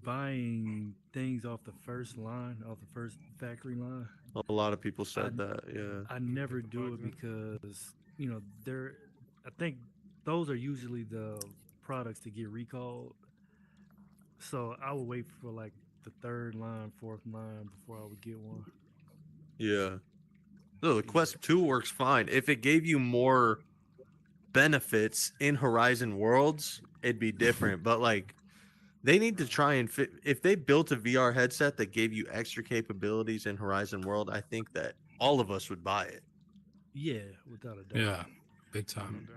buying things off the first line, off the first factory line. A lot of people said that. Yeah. I never do it because they're. I think those are usually the products to get recalled. So I would wait for like the third line, fourth line before I would get one. Yeah. No, the Quest 2 works fine. If it gave you more benefits in Horizon Worlds, it'd be different. But like they need to try and fit if they built a VR headset that gave you extra capabilities in Horizon World, I think that all of us would buy it. Yeah, without a doubt. Yeah, big No time. doubt.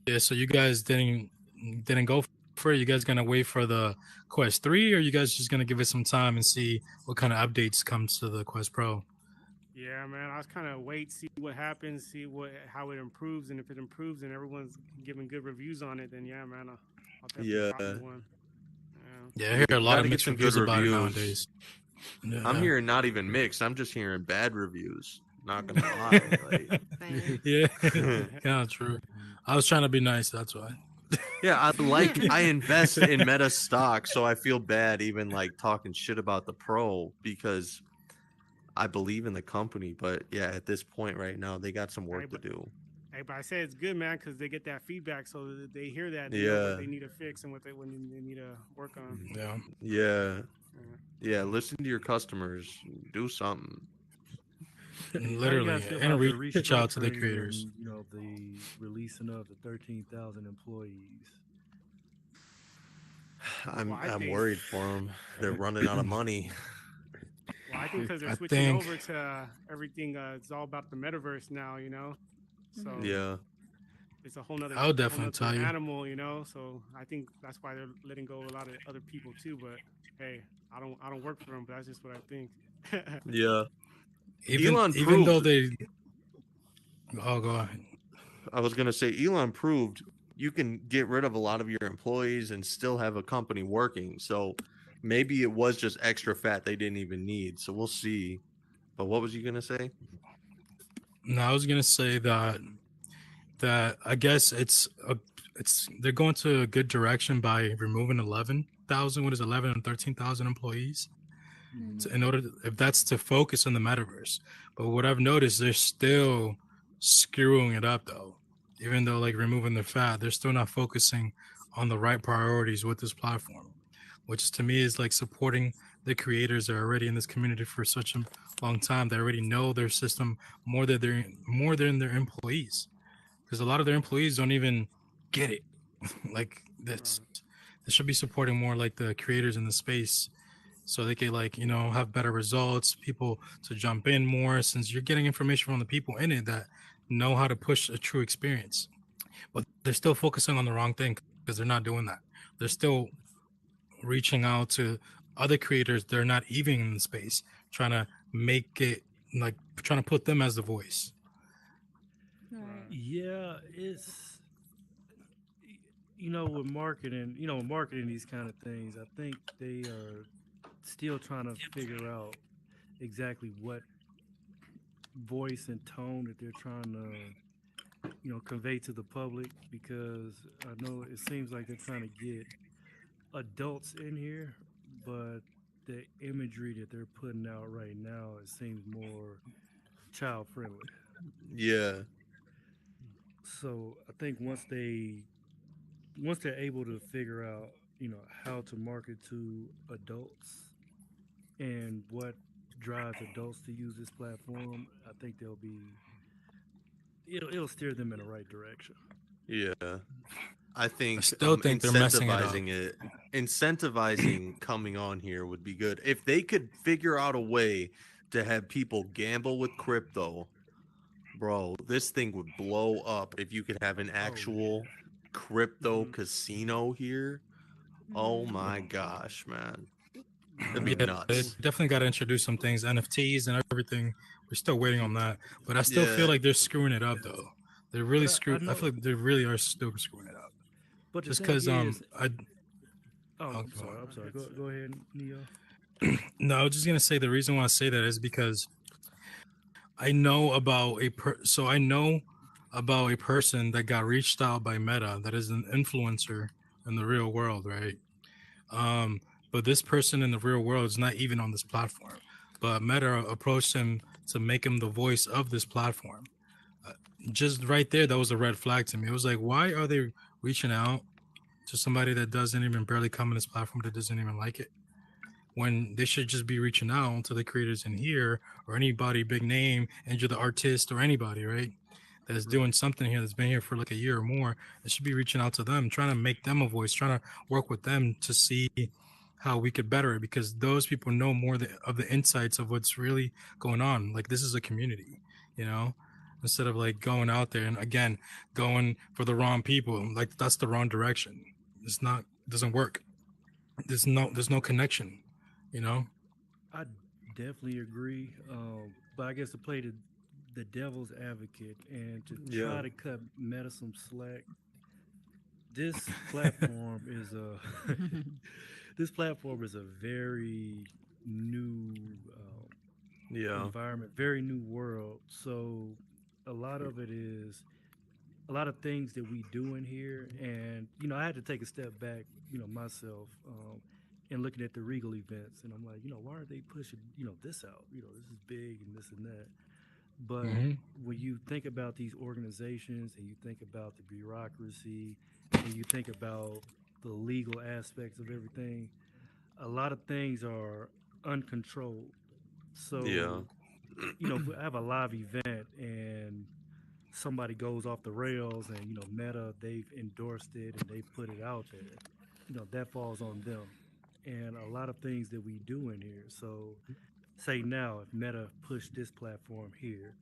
Yeah, so you guys didn't go for it. You guys gonna wait for the Quest 3, or you guys just gonna give it some time and see what kind of updates comes to the Quest Pro? Yeah, man. I was kind of wait, see what happens, see how it improves, and if it improves and everyone's giving good reviews on it, then yeah, man, I'll definitely Yeah. probably one. Yeah. Yeah, I hear a lot Gotta of get mixed some reviews good about it reviews. nowadays. Yeah. I'm hearing not even mixed. I'm just hearing bad reviews. Not gonna lie. Like, Same. Yeah, kind of true. I was trying to be nice. That's why. yeah, I invest in meta stock, so I feel bad even like talking shit about the pro because I believe in the company. But yeah, at this point right now, they got some work to do. Hey, but I say it's good, man, because they get that feedback, so that they hear that, they know Yeah. what they need to fix and what they need to work on. Yeah. Yeah. Yeah, listen to your customers. Do something. How you Literally, guys feel and about the reach out to the restructuring creators. and, the releasing of the 13,000 employees. I'm Well, I I'm think- worried for them. They're running out of money. Well, I think because they're I switching think- over to everything, it's all about the metaverse now, So Yeah. it's a whole nother I'll a whole definitely nother tell you. animal, you know. So I think that's why they're letting go of a lot of other people too. But hey, I don't work for them, but that's just what I think. Yeah. Even Elon even though proved, they, oh, go ahead. I was going to say, Elon proved you can get rid of a lot of your employees and still have a company working. So maybe it was just extra fat they didn't even need. So we'll see. But what was you going to say? No, I was gonna say that I guess it's they're going to a good direction by removing 11,000. What is 11 and 13,000 employees? Mhm. In order if that's to focus on the metaverse. But what I've noticed, they're still screwing it up though. Even though like removing the fat, they're still not focusing on the right priorities with this platform, which to me is like supporting the creators that are already in this community for such a long time. They already know their system more than their employees, because a lot of their employees don't even get it. Like this, Right. they should be supporting more like the creators in the space so they can like have better results, people to jump in more, since you're getting information from the people in it that know how to push a true experience. But they're still focusing on the wrong thing because they're not doing that. They're still reaching out to other creators they're not even in the space, trying to make it like trying to put them as the voice. Right. Right. Yeah, it's with marketing these kind of things, I think they are still trying to figure out exactly what voice and tone that they're trying to, convey to the public, because I know it seems like they're trying to get adults in here, but the imagery that they're putting out right now, it seems more child friendly. Yeah. So I think once they're able to figure out, how to market to adults and what drives adults to use this platform, I think it'll steer them in the right direction. Yeah. I I think still think they're messing it up. incentivizing coming on here would be good. If they could figure out a way to have people gamble with crypto, bro, this thing would blow up if you could have an Oh yeah. actual crypto Hmm. casino here. Oh Mm-hmm. my gosh, man. That'd be Yeah, Yeah. they nuts. definitely got to introduce some things, NFTs and everything. We're still waiting on that, but I still feel Yeah. like they're screwing it up though. They're really But I screw. I know. feel like they really are still screwing it up. But the Just thing because is, I oh, oh, I'm go sorry. I'm sorry. It's Go ahead, Neo. no, I was just gonna say the reason why I say that is because I know about so I know about a person that got reached out by Meta that is an influencer in the real world, right? Um, but this person in the real world is not even on this platform. But Meta approached him to make him the voice of this platform. Uh, just right there, that was a red flag to me. It was like, why are they reaching out to somebody that doesn't even barely come on this platform, that doesn't even like it, when they should just be reaching out to the creators in here or anybody big name, and you're the artist or anybody, right? That's doing Right. something here, that's been here for like a year or more. It should be reaching out to them, trying to make them a voice, trying to work with them to see how we could better it, because those people know more of the insights of what's really going on. Like this is a community, you know, instead of like going out there and again going for the wrong people. Like that's the wrong direction. It's not, doesn't work. There's no connection, you know. I definitely agree. But I guess to play the devil's advocate and to Yeah. try to cut Meta some slack, this platform is a this platform is a very new Yeah. environment, very new world. So a lot of it is a lot of things that we do in here, and I had to take a step back, myself, and looking at the Regal events, and I'm like, why aren't they pushing, this out? This is big and this and that. But Hmm. when you think about these organizations and you think about the bureaucracy and you think about the legal aspects of everything, a lot of things are uncontrolled. Yeah. So, if we have a live event and somebody goes off the rails and Meta, they've endorsed it and they put it out there, that falls on them. And a lot of things that we do in here. So say now if Meta pushed this platform here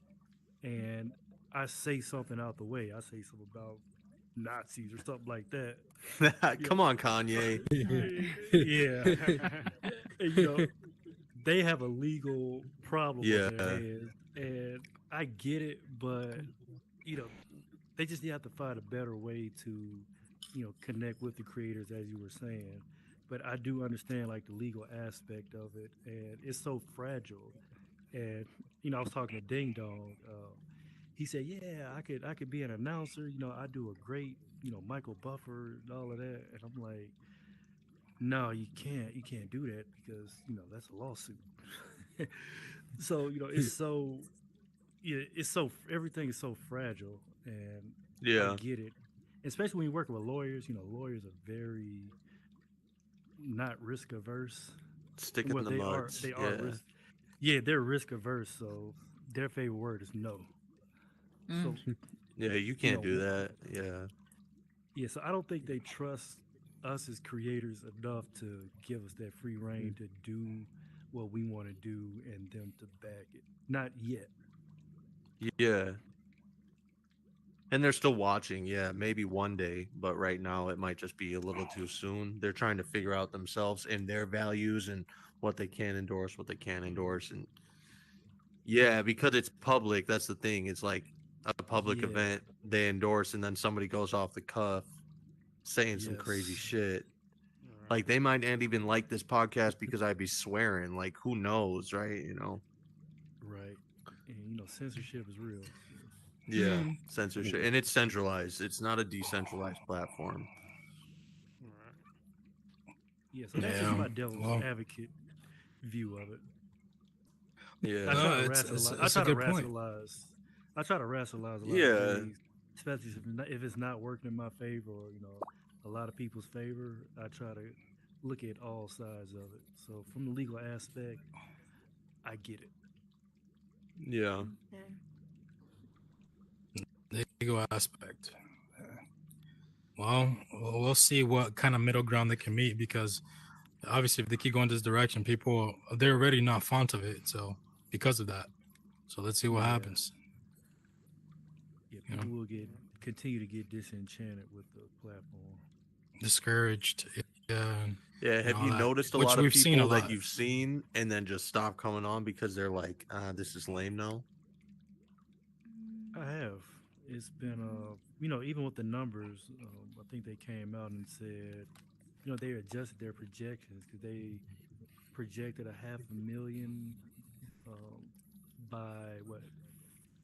and I say something out the way. I say something about Nazis or something like that. Yeah, Come on, Kanye. yeah. And, you know, they have a legal problem on their Yeah, hands, and I get it, but you know, they just have to find a better way to, connect with the creators, as you were saying. But I do understand like the legal aspect of it, and it's so fragile. And I was talking to Ding Dong. He said, "Yeah, I could be an announcer. I do a great, Michael Buffer and all of that." And I'm like, "No, you can't. You can't do that because that's a lawsuit." So it's so yeah, it's so everything is so fragile, and I yeah. get it. Especially when you're working with lawyers. Lawyers are very not risk averse. Stick in Well, the they are. muds. They are Yeah, risk. Yeah, they're risk averse. So their favorite word is no. Mm. So yeah. You you can't know, do that. Yeah, yeah. So I don't think they trust us as creators enough to give us that free reign to do what we want to do and them to back it. Not yet. yeah. And they're still watching. Yeah, maybe one day, but right now it might just be a little too soon. They're trying to figure out themselves and their values and what they can endorse, what they can't endorse, and yeah, because it's public. That's the thing. It's like a public Yeah. event they endorse, and then somebody goes off the cuff saying some crazy Yes. shit. Like Right. they might not even like this podcast because I'd be swearing. Like who knows, right? You know? Right. And censorship is real. So. Yeah, censorship, and it's centralized. It's not a decentralized platform. Right. Yeah, so that's just Yeah. my devil's Well, advocate view of it. I Yeah, try to no, it's rationalize. I it's a try to good point. rationalize. I try to rationalize a lot of yeah, things, especially if it's not working in my favor or a lot of people's favor. I try to look at all sides of it. So from the legal aspect, I get it. yeah, Okay. The ego aspect. Well, we'll see what kind of middle ground they can meet because obviously if they keep going this direction, people they're already not fond of it. So because of that, so let's see what Yeah, happens. yeah. You know, People will get continue to get disenchanted with the platform. discouraged, yeah, yeah. and Have all you that, noticed a which lot of we've seen a people that lot. you've seen and then just stop coming on because they're like, this is lame now? I have. It's been, even with the numbers, I think they came out and said, they adjusted their projections because they projected a 500,000 um, by what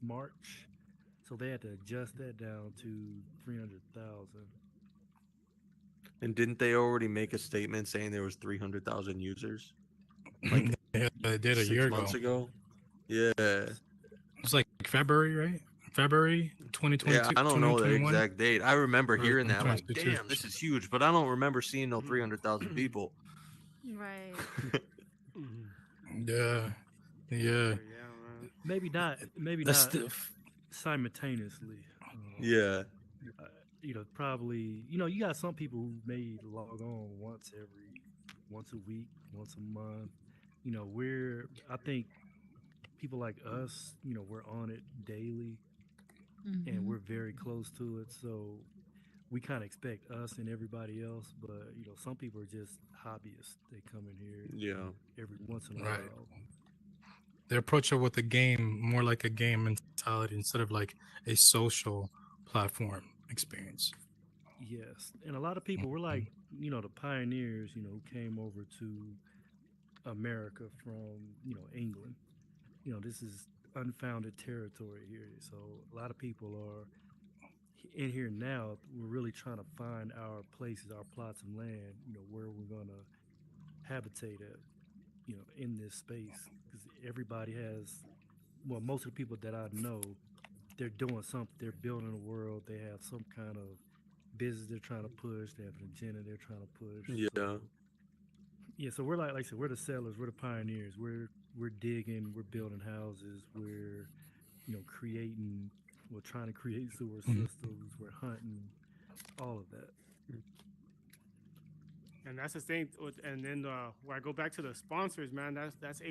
March, so they had to adjust that down to 300,000. And didn't they already make a statement saying there was 300,000 users like Yeah, they did a year 6 months ago. ago? Yeah, It's like February, right? February yeah. 2022, I don't know the 2021 exact date. I remember or hearing that like, 2022. damn, this is huge, but I don't remember seeing no 300,000 people. Right. Yeah, yeah. But yeah, man. Maybe not. Maybe That's not the simultaneously. Yeah, Uh, probably. You got some people who may log on once a week, once a month. I think people like us, we're on it daily and Hmm. we're very close to it. So we kind of expect us and everybody else, but some people are just hobbyists. They come in here, yeah, every once in a right. while. They approach it with a game, more like a game mentality instead of like a social platform experience. Yes, and a lot of people were like, the pioneers, who came over to America from, England. This is unfounded territory here. So a lot of people are in here now. We're really trying to find our places, our plots of land, where we're going to habitate at, in this space. Because everybody has, well, most of the people that I know, they're doing something. They're building a world. They have some kind of business they're trying to push. They have an agenda they're trying to push. yeah, So yeah, so we're like I said, we're the settlers, we're the pioneers. We're digging, we're building houses, we're creating, we're trying to create sewer Mhm. systems, we're hunting, all of that. And that's the thing. And then where I go back to the sponsors, man. That's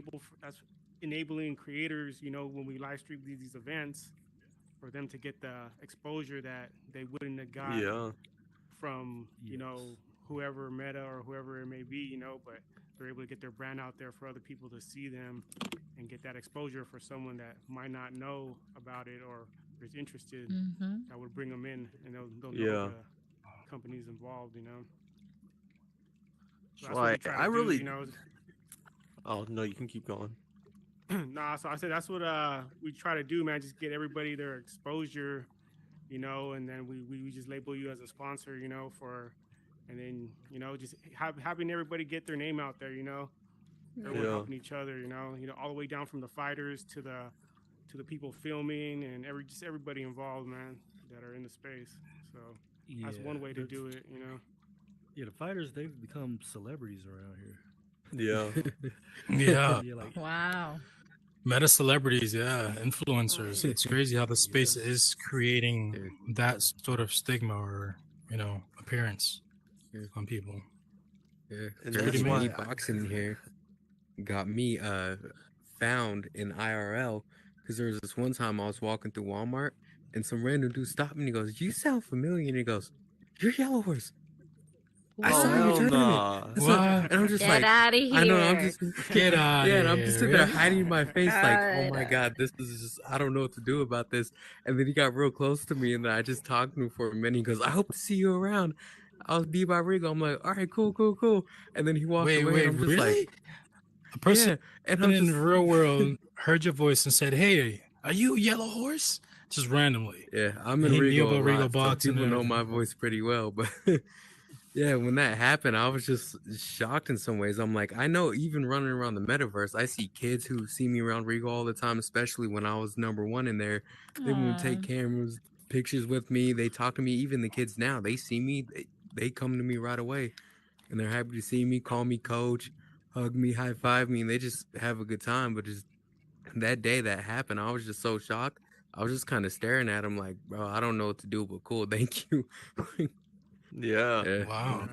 enabling creators. When we live stream these events, for them to get the exposure that they wouldn't have got Yeah. from Yes. whoever Meta or whoever it may be, but they're able to get their brand out there for other people to see them and get that exposure for someone that might not know about it or is interested. Mm-hmm. That would bring them in, and they'll know Yeah. the companies involved. So It's that's what we like try I to do. really. Oh no, you can keep going. Nah, so I said that's what we try to do, man. Just get everybody their exposure, and then we just label you as a sponsor, for, and then just having everybody get their name out there, everyone Yeah. helping each other, all the way down from the fighters to the people filming and just everybody involved, man, that are in the space. So that's Yeah. one way to do it. Yeah, the fighters they've become celebrities around here. Yeah. Yeah. Yeah, like Wow. Meta celebrities, yeah, influencers. It's crazy how the space yes. is creating Yeah, that sort of stigma or, appearance yeah, on people. yeah. And Pretty that's Early why. amazing. boxing here got me found in IRL because there was this one time I was walking through Walmart and some random dude stopped me and he goes, "You sound familiar," and he goes, "You're Yellow Horse. I Oh saw your hell What? tournament." nah. That's what, What? and I'm just Get like, out of I know, I'm here. just, Get out yeah, of and I'm just here. sitting there Really? hiding my face, like, oh my God. god, this is just, I don't know what to do about this. And then he got real close to me, and then I just talked to him for a minute. He goes, "I hope to see you around. I'll be by Rigo." I'm like, "All right, cool, cool, cool." And then he walked Wait, away, and wait, I'm just like, really? A yeah, person and I'm in just, the real world heard your voice and said, "Hey, are you Yellow Horse?" Just randomly. yeah, I'm And in he knew Regal a about Regal lot, so Boxing people and know everything. my voice pretty well. But yeah, when that happened, I was just shocked in some ways. I'm like, I know even running around the metaverse, I see kids who see me around Regal all the time, especially when I was number one in there. They would Aw. take cameras, pictures with me. They talk to me. Even the kids now, they see me, they come to me right away, and they're happy to see me, call me coach, hug me, high five me, and they just have a good time. But just that day that happened, I was just so shocked. I was just kind of staring at him like, bro, I don't know what to do, but cool, thank you. Yeah. Yeah. Wow.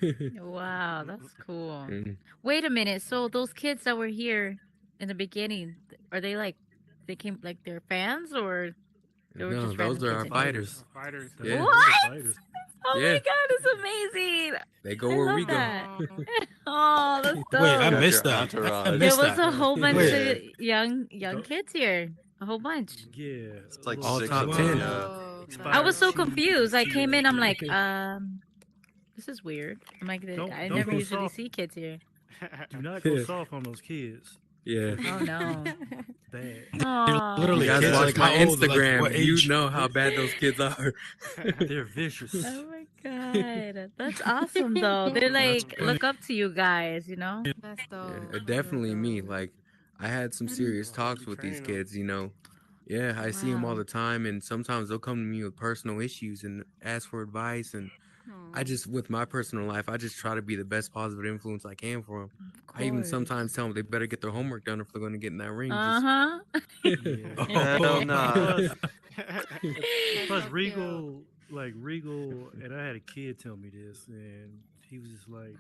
That's dope. Wow, that's cool. Mm. Wait a minute. So those kids that were here in the beginning, are they like they came like they're fans or they were No, just random those are kids our in here? fighters. Fighters. Yeah, Those are What? fighters. Oh yeah, my god, it's amazing. they go I where love we go. that. Oh, that's Wait, I You got dope. missed your that. I entourage. There missed was that. a whole bunch Yeah, Wait, of young Tho- kids here. A whole bunch. Yeah, It's like all six top of wow. them. 10. Yeah. I expired was so Wow. confused. I came in, I'm cheese. like, this is weird. I'm like, I Don't never go usually soft. see kids here. Do not go soft on those kids. Yeah. Oh no. Bad. You're Oh. You literally guys kids. watch Like my how old? Like Instagram. what You age? know how bad those kids are. They're vicious. Oh my god. That's awesome though. They That's like funny. look up to you guys. That's Yeah, dope. That's real definitely me. dope. Like, I had some You serious talks be with these training them. kids. Yeah, I see them all Wow. the time, and sometimes they'll come to me with personal issues and ask for advice. And I Aw. just, with my personal life, I just try to be the best positive influence I can for them. Of I even course. sometimes tell them they better get their homework done if they're going to get in that ring. Just Uh-huh. Yeah. Hell Oh, nah. Plus, That's plus so cute. Regal, and I had a kid tell me this, and he was just like,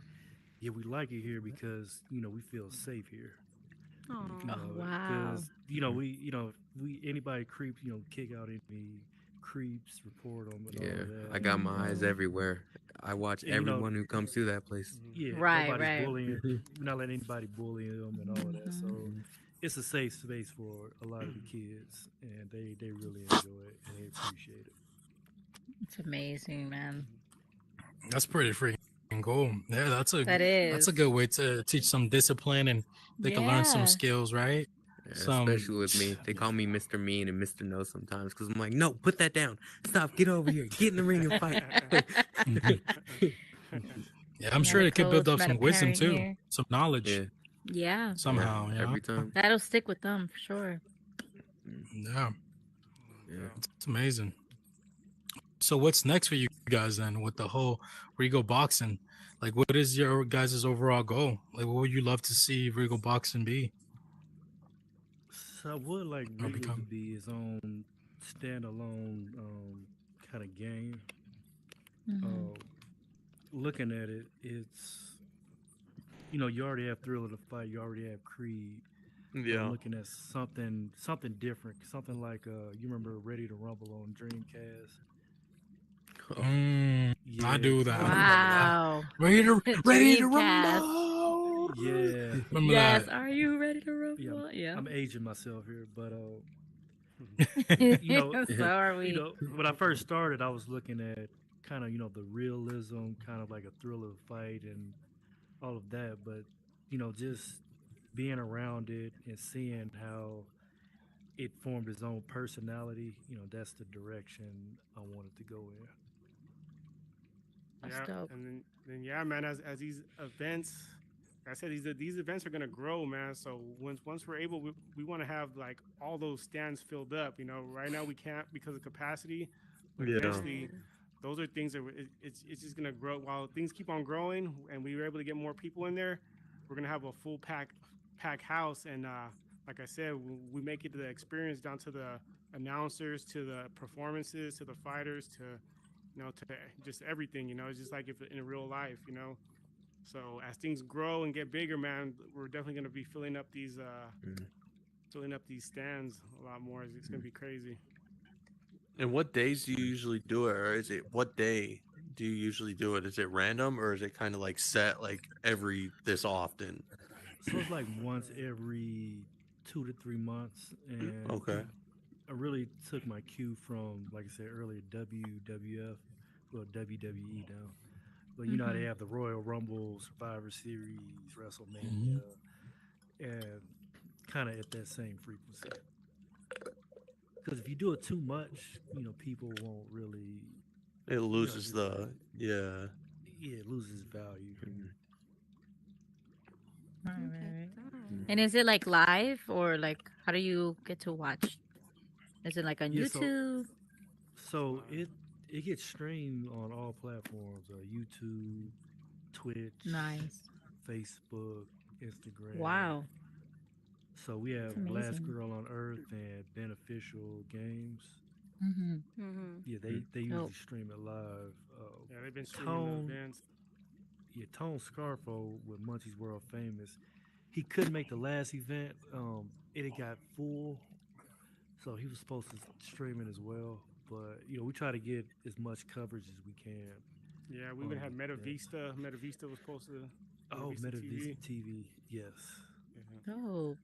"Yeah, we like it here because we feel safe here. Aw. Oh wow. Because we anybody creeps, kick out any creeps, report them, and all yeah, of I that. got my eyes Mhm. everywhere. I watch And everyone who comes through that place. yeah, Right, nobody's right. bullying. We're not letting anybody bully them and all of that. Mhm. So it's a safe space for a lot of the kids, and they really enjoy it and they appreciate it. It's amazing, man. that's pretty freaking cool. Yeah, That that's a is. good way to teach some discipline and they can learn some Yeah. skills, right? Yeah, Some. especially with me. They call me Mr. Mean and Mr. No sometimes because I'm like, no, put that down. Stop. Get over here. Get in the ring and fight. Mhm. Yeah, I'm sure Meta it could build coach, up meta some wisdom parent too, here. some knowledge Yeah, Yeah. yeah, somehow. every time. That'll stick with them for sure. Yeah, Yeah. it's amazing. So what's next for you guys then with the whole Regal Boxing? Like, what is your guys' overall goal? Like, what would you love to see Regal Boxing be So I would like or Regal to become? be his own standalone kind of game. Mhm. Uh, Looking at it, it's you already have Thrill of the Fight, you already have Creed, But I'm Yeah. looking at something different, something like you remember Ready to Rumble on Dreamcast? I Yeah, do that. I something like remember that. that. Wow. Ready to Dreamcast. rumble. Yeah, Remember Yes. that? Are you ready to yeah. rumble? Yeah. I'm aging myself here, but Mhm. you know, So are we. when I first started, I was looking at kind of the realism, kind of like a thriller fight and all of that. But just being around it and seeing how it formed its own personality, that's the direction I wanted to go in. That's Yeah, dope. and then yeah, man. As these events, like I said, these events are gonna grow, man. So once we're able, we want to have like all those stands filled up. You know, right now we can't because of capacity, but Yeah. eventually, those are things that it's just gonna grow. While things keep on growing, and we were able to get more people in there, we're gonna have a full pack house. And like I said, we make it to the experience down to the announcers, to the performances, to the fighters, to to just everything. It's just like if in real life. So as things grow and get bigger, man, we're definitely gonna be Mm. filling up these stands a lot more. It's gonna be crazy. And what days do you usually do it, or is it what day do you usually do it? Is it random, or is it kind of like set like every this often? So it's like once every 2 to 3 months, and Okay. I really took my cue from, like I said earlier, WWF, well WWE now. But how they Mm-hmm. have the Royal Rumble, Survivor Series, Mhm. WrestleMania, and kind of at that same frequency. Because if you do it too much, people won't really, It loses just the yeah. yeah, it loses value. Mhm. Right, Look right, at right. Mm. And is it like live or like how do you get to watch? Is it like on Yeah, so YouTube? so it gets streamed on all platforms: YouTube, Twitch, Nice. Facebook, Instagram. Wow. So we That's have Last amazing. Girl on Earth and Beneficial Games. Mm-hmm. Mhm. Yeah, Mm. they usually Dope. stream it live. Yeah, they've been streaming the Tone, events. yeah, Tone Scarfo with Munchie's World Famous. He couldn't make the last event. It had got full, so he was supposed to stream it as well. But we try to get as much coverage as we can Yeah, we even on had the Meta events. Vista. Meta Vista was posted. Meta Oh, Vista MetaVista TV. TV, yes. Dope.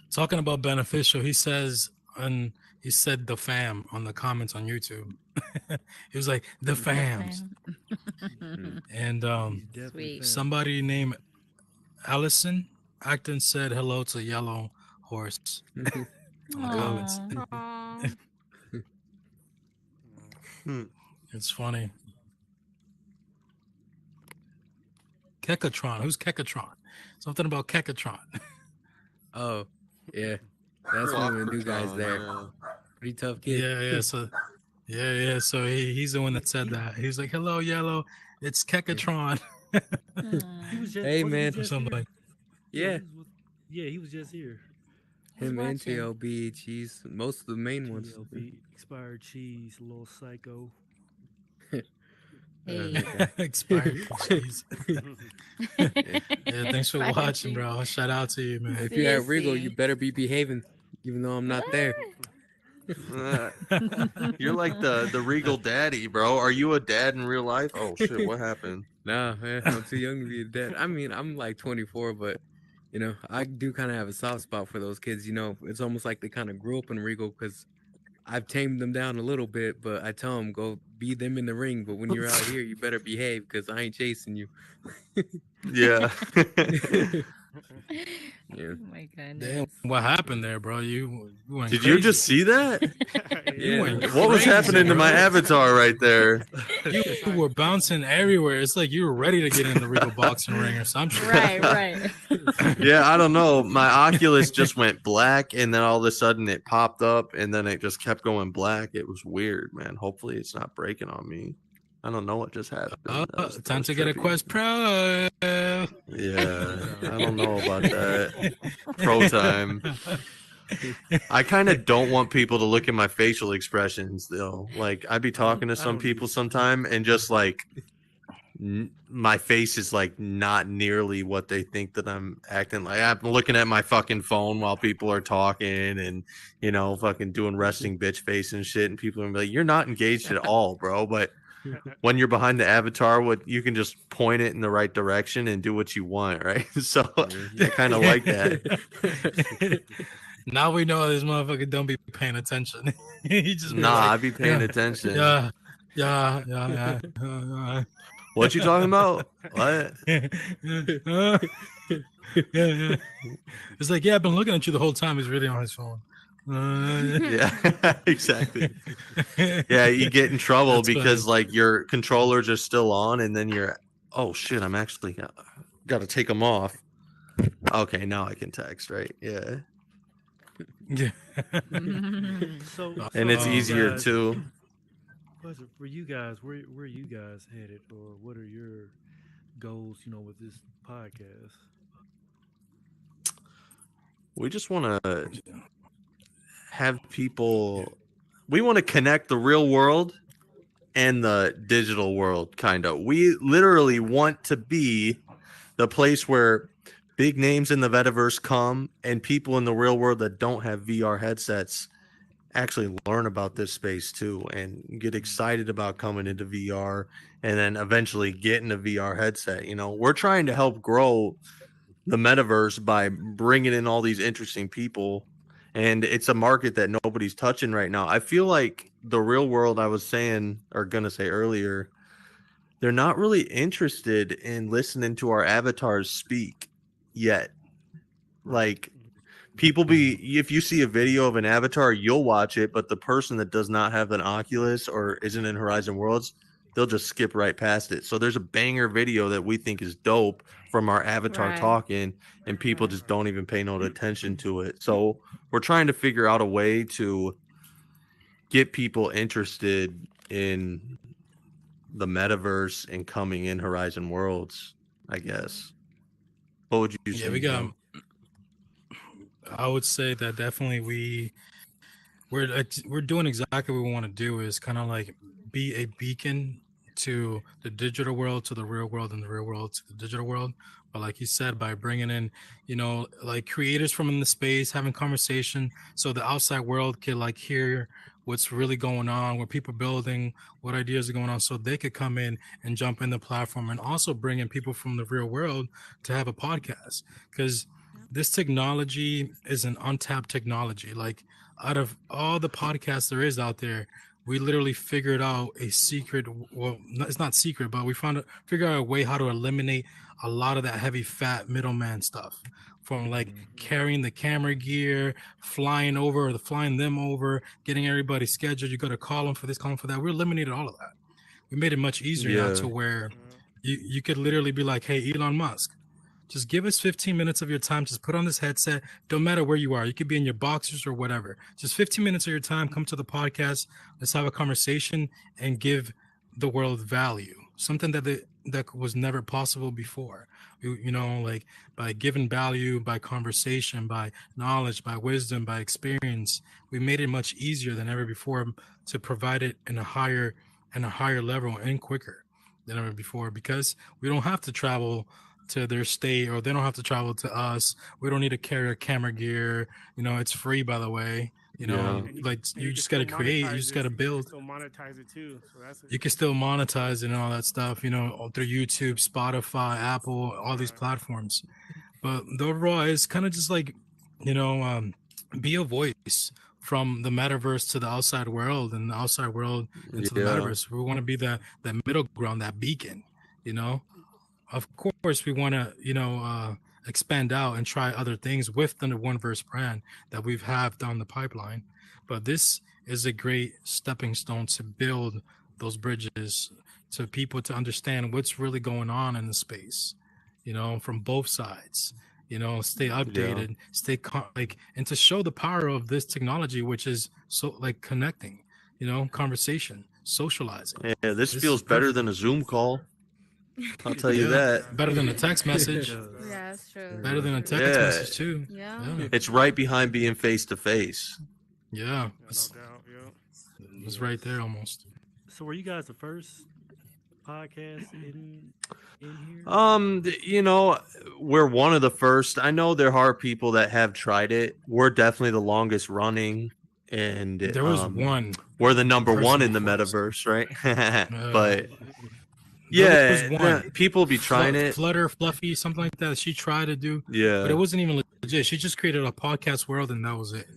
Talking about beneficial, he says, and he said the fam on the comments on YouTube. He was like the The fams, fam. Mm. and He's definitely Sweet. family. somebody named Allison Acton said hello to Yellow Horse on the Hello. comments. Oh, Aw. Hmm. It's funny. Kekatron. Who's Kekatron? Something about Kekatron. Oh, yeah. That's one of the new guys Walkertron, there. yeah. Pretty tough kid. Yeah. So yeah. So he's the one that said that. He was like, "Hello, Yellow. It's Kekatron," He hmm. was just Hey, wasn't he man. or just something here? like. Yeah, Yeah. he was just here. He's Him and watching. TLBHs, most of the main ones. TLB, Expired Cheese, Little Psycho. Hey. Okay. Expired cheese. Yeah. Yeah, thanks for Expired watching, cheese. bro. Shout out to you, man. If you're at Regal, you Sissy. better be behaving, even though I'm not there. Uh, You're like the regal daddy, bro. Are you a dad in real life? Oh shit, what happened? Nah, man, I'm too young to be a dad. I mean, I'm like 24, but I do kind of have a soft spot for those kids. It's almost like they kind of grew up in Regal because I've tamed them down a little bit, but I tell them go be them in the ring. But when you're out here, you better behave because I ain't chasing you. Yeah. Yeah, Oh my Damn, goodness. what happened there, bro? You went Did crazy. you just see that? You yeah. went What was crazy, happening to my bro. avatar right there? You were bouncing everywhere. It's like you were ready to get in the Regal boxing ring or some shit. Right, right. Yeah, I don't know. My Oculus just went black, and then all of a sudden it popped up, and then it just kept going black. It was weird, man. Hopefully, it's not breaking on me. I don't know what just happened. That Time was to get a trippy. Quest Pro. Yeah, I don't know about that. Pro time. I kind of don't want people to look at my facial expressions, though. Like, I'd be talking to I some don't people either. sometime, and just like my face is like not nearly what they think that I'm acting like. I'm looking at my fucking phone while people are talking and, you know, fucking doing resting bitch face and shit. And people are like, you're not engaged at all, bro. But when you're behind the avatar, what you can just point it in the right direction and do what you want, right? So I kind of like that. Now we know this motherfucker don't be paying attention. He just be Nah, like, I be paying attention. yeah. What you talking about? What? Yeah. It's like, yeah, I've been looking at you the whole time. He's really on his phone. Yeah, exactly. Yeah, you get in trouble That's because funny. like your controllers are still on, and then you're, oh shit, I'm actually got to take them off. Okay, now I can text, right? Yeah, Yeah. So, and so it's for you easier guys, too. for you guys, where are you guys headed, or what are your goals? You know, with this podcast. We just want to have people. We want to connect the real world and the digital world, kind of. We literally want to be the place where big names in the metaverse come and people in the real world that don't have VR headsets actually learn about this space too and get excited about coming into VR and then eventually getting a VR headset. You know, we're trying to help grow the metaverse by bringing in all these interesting people, and it's a market that nobody's touching right now. I feel like the real world, I was saying or gonna say earlier, they're not really interested in listening to our avatars speak yet. Like, people be, if you see a video of an avatar, you'll watch it, but the person that does not have an Oculus or isn't in Horizon Worlds, they'll just skip right past it. So there's a banger video that we think is dope from our avatar Right. talking, and people just don't even pay no attention to it. So we're trying to figure out a way to get people interested in the metaverse and coming in Horizon Worlds, I guess. What would you Yeah, say, we got. Neil? I would say that definitely we're doing exactly what we want to do, is kind of like be a beacon to the digital world, to the real world, and the real world to the digital world. But like you said, by bringing in, like creators from in the space, having conversation, so the outside world could like hear what's really going on, what people are building, what ideas are going on, so they could come in and jump in the platform, and also bring in people from the real world to have a podcast, because this technology is an untapped technology. Like, out of all the podcasts there is out there, we literally figured out a secret. Well, it's not secret, but we figured out a way how to eliminate a lot of that heavy fat middleman stuff, from like carrying the camera gear, flying over, or flying them over, getting everybody scheduled. You got to call them for this, call them for that. We eliminated all of that. We made it much easier now, Yeah. to where you could literally be like, hey, Elon Musk, just give us 15 minutes of your time. Just put on this headset. Don't matter where you are. You could be in your boxers or whatever. Just 15 minutes of your time. Come to the podcast. Let's have a conversation and give the world value. Something that was never possible before. Like, by giving value, by conversation, by knowledge, by wisdom, by experience, we made it much easier than ever before to provide it in a higher level and quicker than ever before, because we don't have to travel to their state, or they don't have to travel to us. We don't need to carry a camera gear. It's free, by the way. Yeah. And Like, and you can just got to still create, you monetize just got to You can build. still monetize it too. So that's You can still monetize it and all that stuff, through YouTube, Spotify, Apple, all these platforms. But the overall is kind of just like, be a voice from the metaverse to the outside world, and the outside world into the Yeah. metaverse. We want to be that middle ground, that beacon. you know of course we want to expand out and try other things with the 1Verse brand that we've have down the pipeline, but this is a great stepping stone to build those bridges to people to understand what's really going on in the space, from both sides, stay Yeah. updated, and to show the power of this technology, which is so like connecting, conversation, socializing. Yeah, this This is feels better perfect. than a Zoom call. I'll tell you Yeah, that. better than a text It message. does. Yeah, that's true. Better than a That's true. text Yeah, message too. Yeah. Yeah, it's right behind being face to face. yeah, no doubt. Yeah. it's right there almost. So, were you guys the first podcasts in here? You know, we're one of the first. I know there are people that have tried it. We're definitely the longest running, and There was one we're the number one person in the before us. metaverse, right? Uh, But there was yeah, one. people be trying it. Flutter, Fluffy, something like that. She tried to do, but Yeah, it wasn't even legit. She just created a podcast world, and that was it.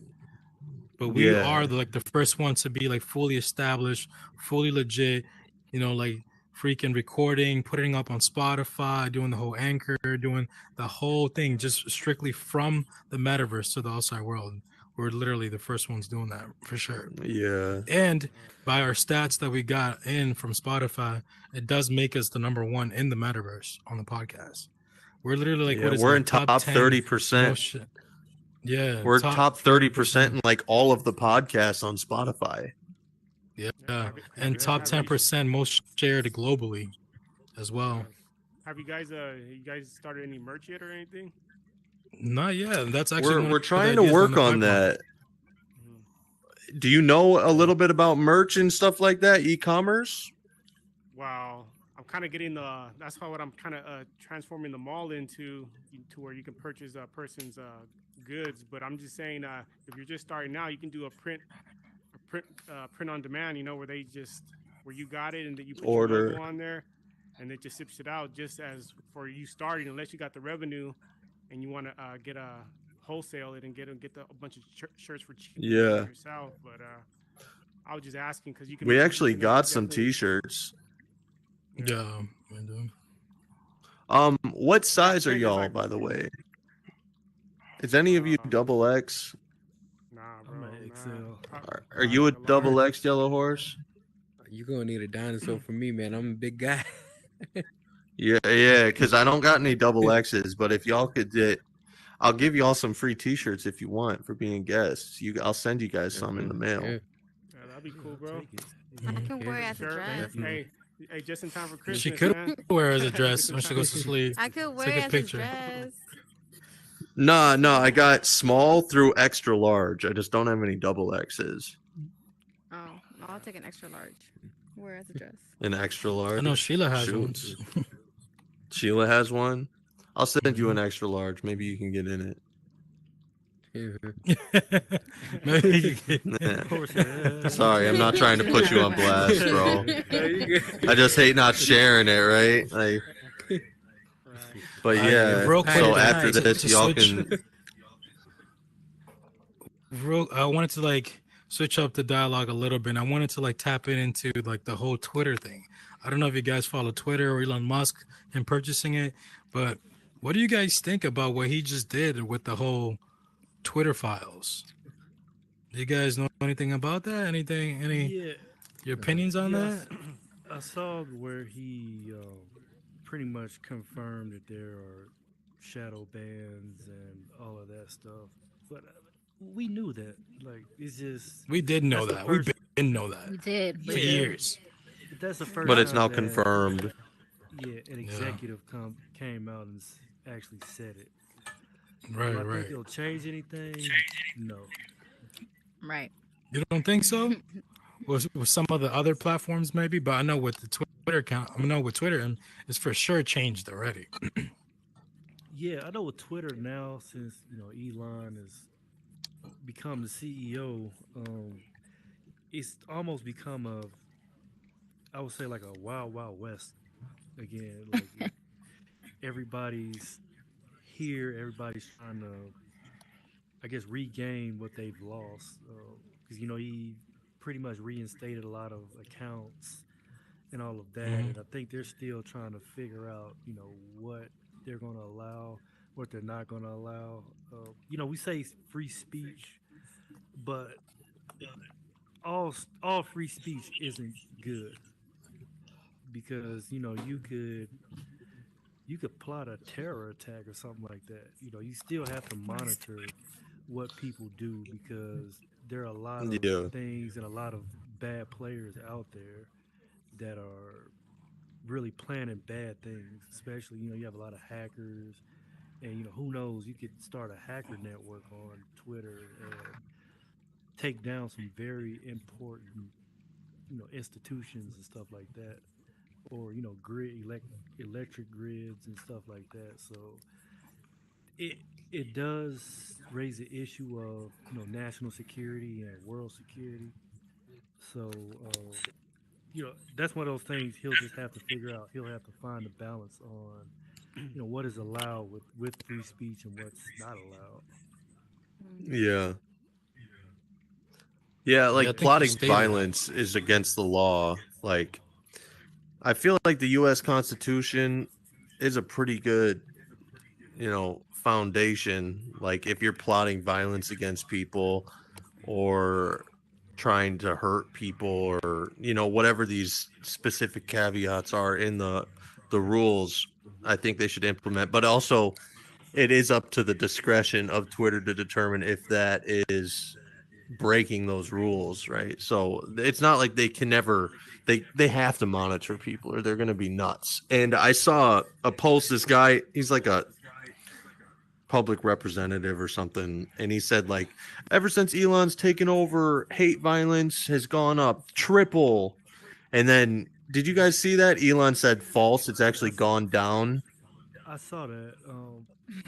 But we are yeah, the first ones to be like fully established, fully legit. You know, like freaking recording, putting up on Spotify, doing the whole anchor, doing the whole thing, just strictly from the metaverse to the outside world. We're literally the first ones doing that for sure. yeah, And by our stats that we got in from Spotify, it does make us the number one in the metaverse on the podcast. We're literally like, yeah. what is it, We're in like top top 10 30%. most? Yeah, We're top top 30% in like all of the podcasts on Spotify. Yeah, Have and you top have you 10% most shared globally as well. nice. Have you guys started any merch yet or anything? Not yet. That's actually one We're of the trying to ideas on work the on pipeline. that. Do you know a little bit about merch and stuff like that, e-commerce? Wow, I'm kind of getting the. That's why what I'm kind of transforming the mall into to where you can purchase a person's goods. But I'm just saying, if you're just starting now, you can do print on demand. You know, where they just where you got it and that you put your Order. logo on there, and it just ships it out just as for you starting. Unless you got the revenue, and you want to get a wholesale it and get a bunch of shirts for cheap Yeah. yourself. But I was just asking because We actually you can got some definitely. t-shirts. Yeah, we do. What size are Print is y'all, like by the way? Is any of you double X? nah, I'm bro. an Nah. XL. Are Probably you a like double large. X, Yellow Horse? You gonna need a dinosaur for me, man. I'm a big guy. Yeah, yeah, because I don't got any double X's, but if y'all could get, I'll give y'all some free t-shirts if you want for being guests. I'll send you guys some in the mail. Yeah. Yeah, that'd be cool, I'll bro. take it. I can wear it as a Sure. dress. Hey, just in time for Christmas, She could man. wear it as a Just dress in when she time- goes to sleep. I could wear Take it a as a picture. dress. Nah, no, I got small through extra large. I just don't have any double X's. Oh, no, I'll take an extra large. Wear it as a dress. An extra large. I know Sheila has Shoot. ones. Sheila has one. I'll send you Mhm. an extra large. Maybe you can get in it. Maybe you could- Of course, yeah. Sorry, I'm not trying to put you on blast, bro. I just hate not sharing it, right? Like, Right. but Alright, yeah. real quick, So to- after to this, y'all switch- can. I wanted to like switch up the dialogue a little bit. And I wanted to like tap into like the whole Twitter thing. I don't know if you guys follow Twitter or Elon Musk and purchasing it, but what do you guys think about what he just did with the whole Twitter files? Do you guys know anything about that? Anything? Any Yeah, your opinions on yeah. that? I saw where he pretty much confirmed that there are shadow bans and all of that stuff, but we knew that. Like, it's just We did know that's the that. We first- didn't know that We did for Yeah. years. that's the first. But it's time now that, confirmed. Yeah, an executive came out and actually said it. Right, Do I right. think it'll change anything? No. Right. You don't think so? With some of the other platforms, maybe, but I know with the Twitter account, I know with Twitter, and it's for sure changed already. Yeah, I know with Twitter now, since Elon has become the CEO, it's almost become I would say like a wild, wild west again. Like everybody's here, everybody's trying to, I guess, regain what they've lost. Because he pretty much reinstated a lot of accounts and all of that, Mhm. and I think they're still trying to figure out, what they're going to allow, what they're not going to allow. We say free speech, but all free speech isn't good because you could plot a terror attack or something like that. You still have to monitor what people do because there are a lot of Yeah. things and a lot of bad players out there that are really planning bad things. Especially, you have a lot of hackers, and who knows, you could start a hacker network on Twitter and take down some very important institutions and stuff like that. or electric grids and stuff like that. So it it does raise the issue of national security and world security. So that's one of those things he'll just have to figure out. He'll have to find the balance on what is allowed with free speech and what's not allowed. Mm. Yeah. Yeah, Yeah, I like think he plotting stated that. violence is against the law. Like I feel like the US Constitution is a pretty good, foundation. Like if you're plotting violence against people or trying to hurt people or, whatever these specific caveats are in the rules, I think they should implement. But also it is up to the discretion of Twitter to determine if that is breaking those rules, right? So it's not like they can never they have to monitor people or they're going to be nuts. And I saw a post, this guy, he's like a public representative or something, and he said like ever since Elon's taken over, hate violence has gone up triple. And then did you guys see that Elon said false, it's actually gone down? I saw that.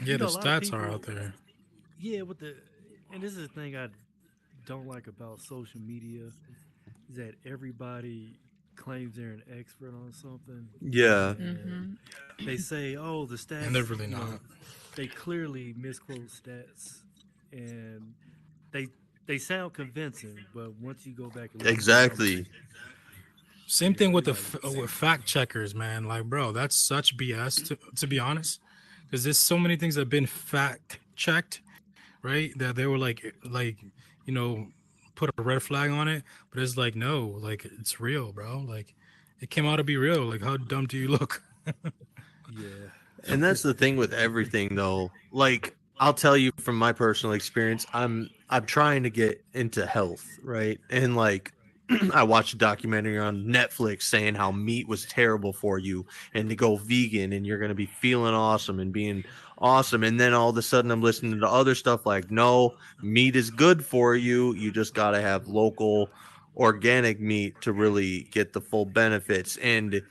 Yeah, the A lot of stats are out people, there. yeah, and this is the thing I don't like about social media is that everybody claims they're an expert on something, Yeah. and Mhm. they say, "Oh, the And they're stats," really not. they clearly misquote stats, and they they sound convincing, but once you go back and look at the numbers, Exactly. Same yeah, thing with you're like, with fact checkers, man. Like, bro, that's such BS to be honest, because there's so many things that have been fact checked, right? That they were like, you know, put a red flag on it, but it's like no, like it's real, bro. Like, it came out to be real. Like, how dumb do you look? yeah, And that's the thing with everything though. Like I'll tell you from my personal experience, I'm trying to get into health, right? And like I watched a documentary on Netflix saying how meat was terrible for you and to go vegan and you're going to be feeling awesome and being awesome. And then all of a sudden I'm listening to other stuff like no, meat is good for you. You just got to have local organic meat to really get the full benefits. And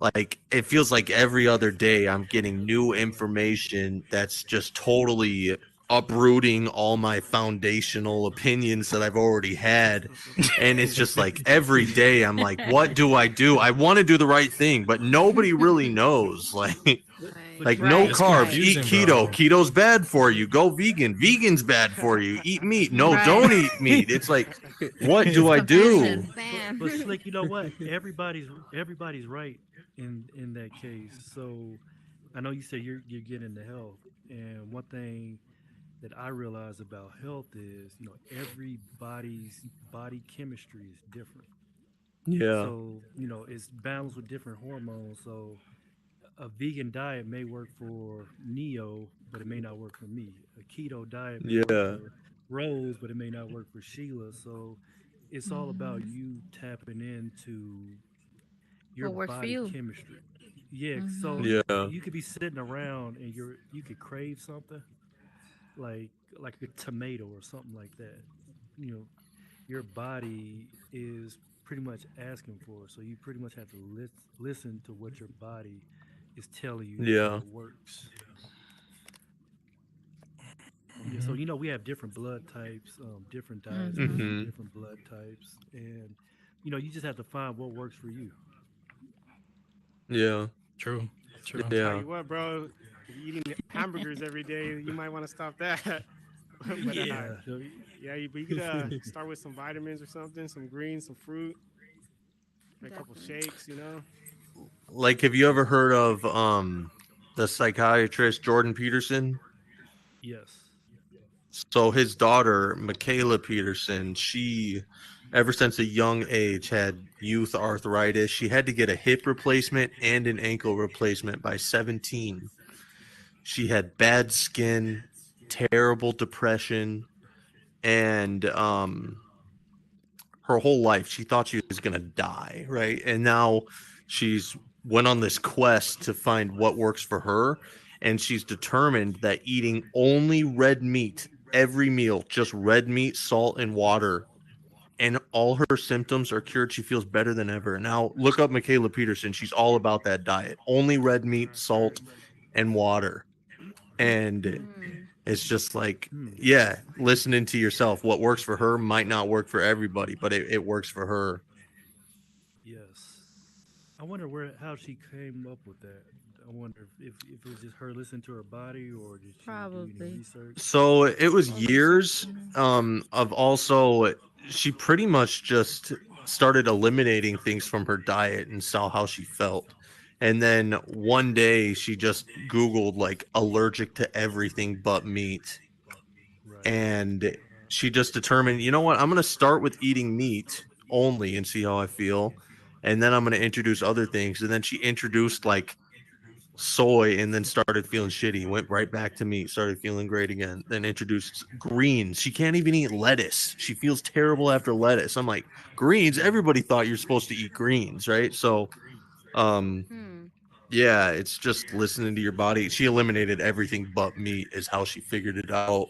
like it feels like every other day I'm getting new information that's just totally uprooting all my foundational opinions that I've already had. And it's just like every day I'm like, what do I do? I want to do the right thing, but nobody really knows. Like but like you know no Right, It's what? carbs, right. eat confusing, keto. bro. Keto's bad for you. Go vegan. Vegan's bad for you. Eat meat. No, Right. don't eat meat. It's like, what do It's I I don't do? confusion. But understand. Slick, you know what? Everybody's right in that case. So I know you say you're getting into health, and one thing that I realize about health is everybody's body chemistry is different. Yeah. So it's balanced with different hormones. So a vegan diet may work for Neo, but it may not work for me. A keto diet may work Yeah. for Rose, but it may not work for Sheila. So it's all about Mhm. you tapping into your What works for body you? chemistry. Yeah, so Mhm. Yeah. you could be sitting around and you could crave something like a tomato or something like that. You know, your body is pretty much asking for it. So you pretty much have to listen to what your body is telling you that Yeah. it works. Yeah, so Hmm. we have different blood types, different diets work for Mhm. Mhm. different blood types, and you just have to find what works for you. Yeah. True, true. Tell Yeah. you what, bro, if you're eating hamburgers every day, you might want to stop that. But Yeah, so, yeah, but you could start with some vitamins or something, some greens, some fruit, make a couple Definitely. shakes, you know. Like, have you ever heard of the psychiatrist Jordan Peterson? yes. So his daughter, Michaela Peterson, she ever since a young age had youth arthritis. She had to get a hip replacement and an ankle replacement by 17. She had bad skin, terrible depression, and her whole life she thought she was going to die, right? And now she's went on this quest to find what works for her, and she's determined that eating only red meat every meal, just red meat, salt and water, and all her symptoms are cured. She feels better than ever. Now look up Michaela Peterson. She's all about that diet. Only red meat, salt, and water. And Mm. it's just like, Hmm. yeah, listening to yourself. What works for her might not work for everybody, but it works for her. Yes. I wonder how she came up with that. I wonder if it was just her listening to her body, or did she do any Probably. research? So it was All research. years of also, she pretty much just started eliminating things from her diet and saw how she felt. And then one day she just Googled like allergic to everything but meat. Right. And she just determined, you know what, I'm going to start with eating meat only and see how I feel. And then I'm going to introduce other things. And then she introduced like soy and then started feeling shitty. Went right back to meat, started feeling great again. Then introduced greens. She can't even eat lettuce. She feels terrible after lettuce. I'm like, greens? Everybody thought you're supposed to eat greens, right? So, um, Hmm. yeah, it's just listening to your body. She eliminated everything but meat, is how she figured it out.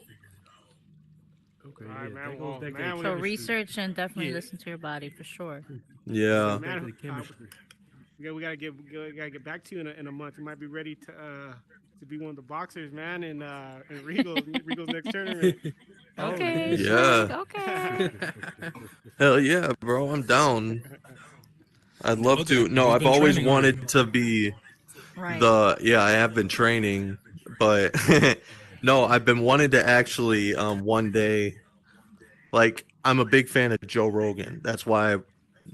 Okay. All right, Yeah. That man. goes Well, back to the man, So chemistry. research and definitely Yeah. listen to your body for sure. so Yeah. Back to man, the chemistry. we gotta get back to you in a month. You might be ready to be one of the boxers, man, in Regal's next tournament. Oh Okay, yeah. Yeah. Slick. Okay. Hell yeah, bro. I'm down. I'd love Okay, to. No, you've I've been always training already. wanted to be Right. yeah, I have been training, but no, I've been wanting to actually one day, like, I'm a big fan of Joe Rogan. That's why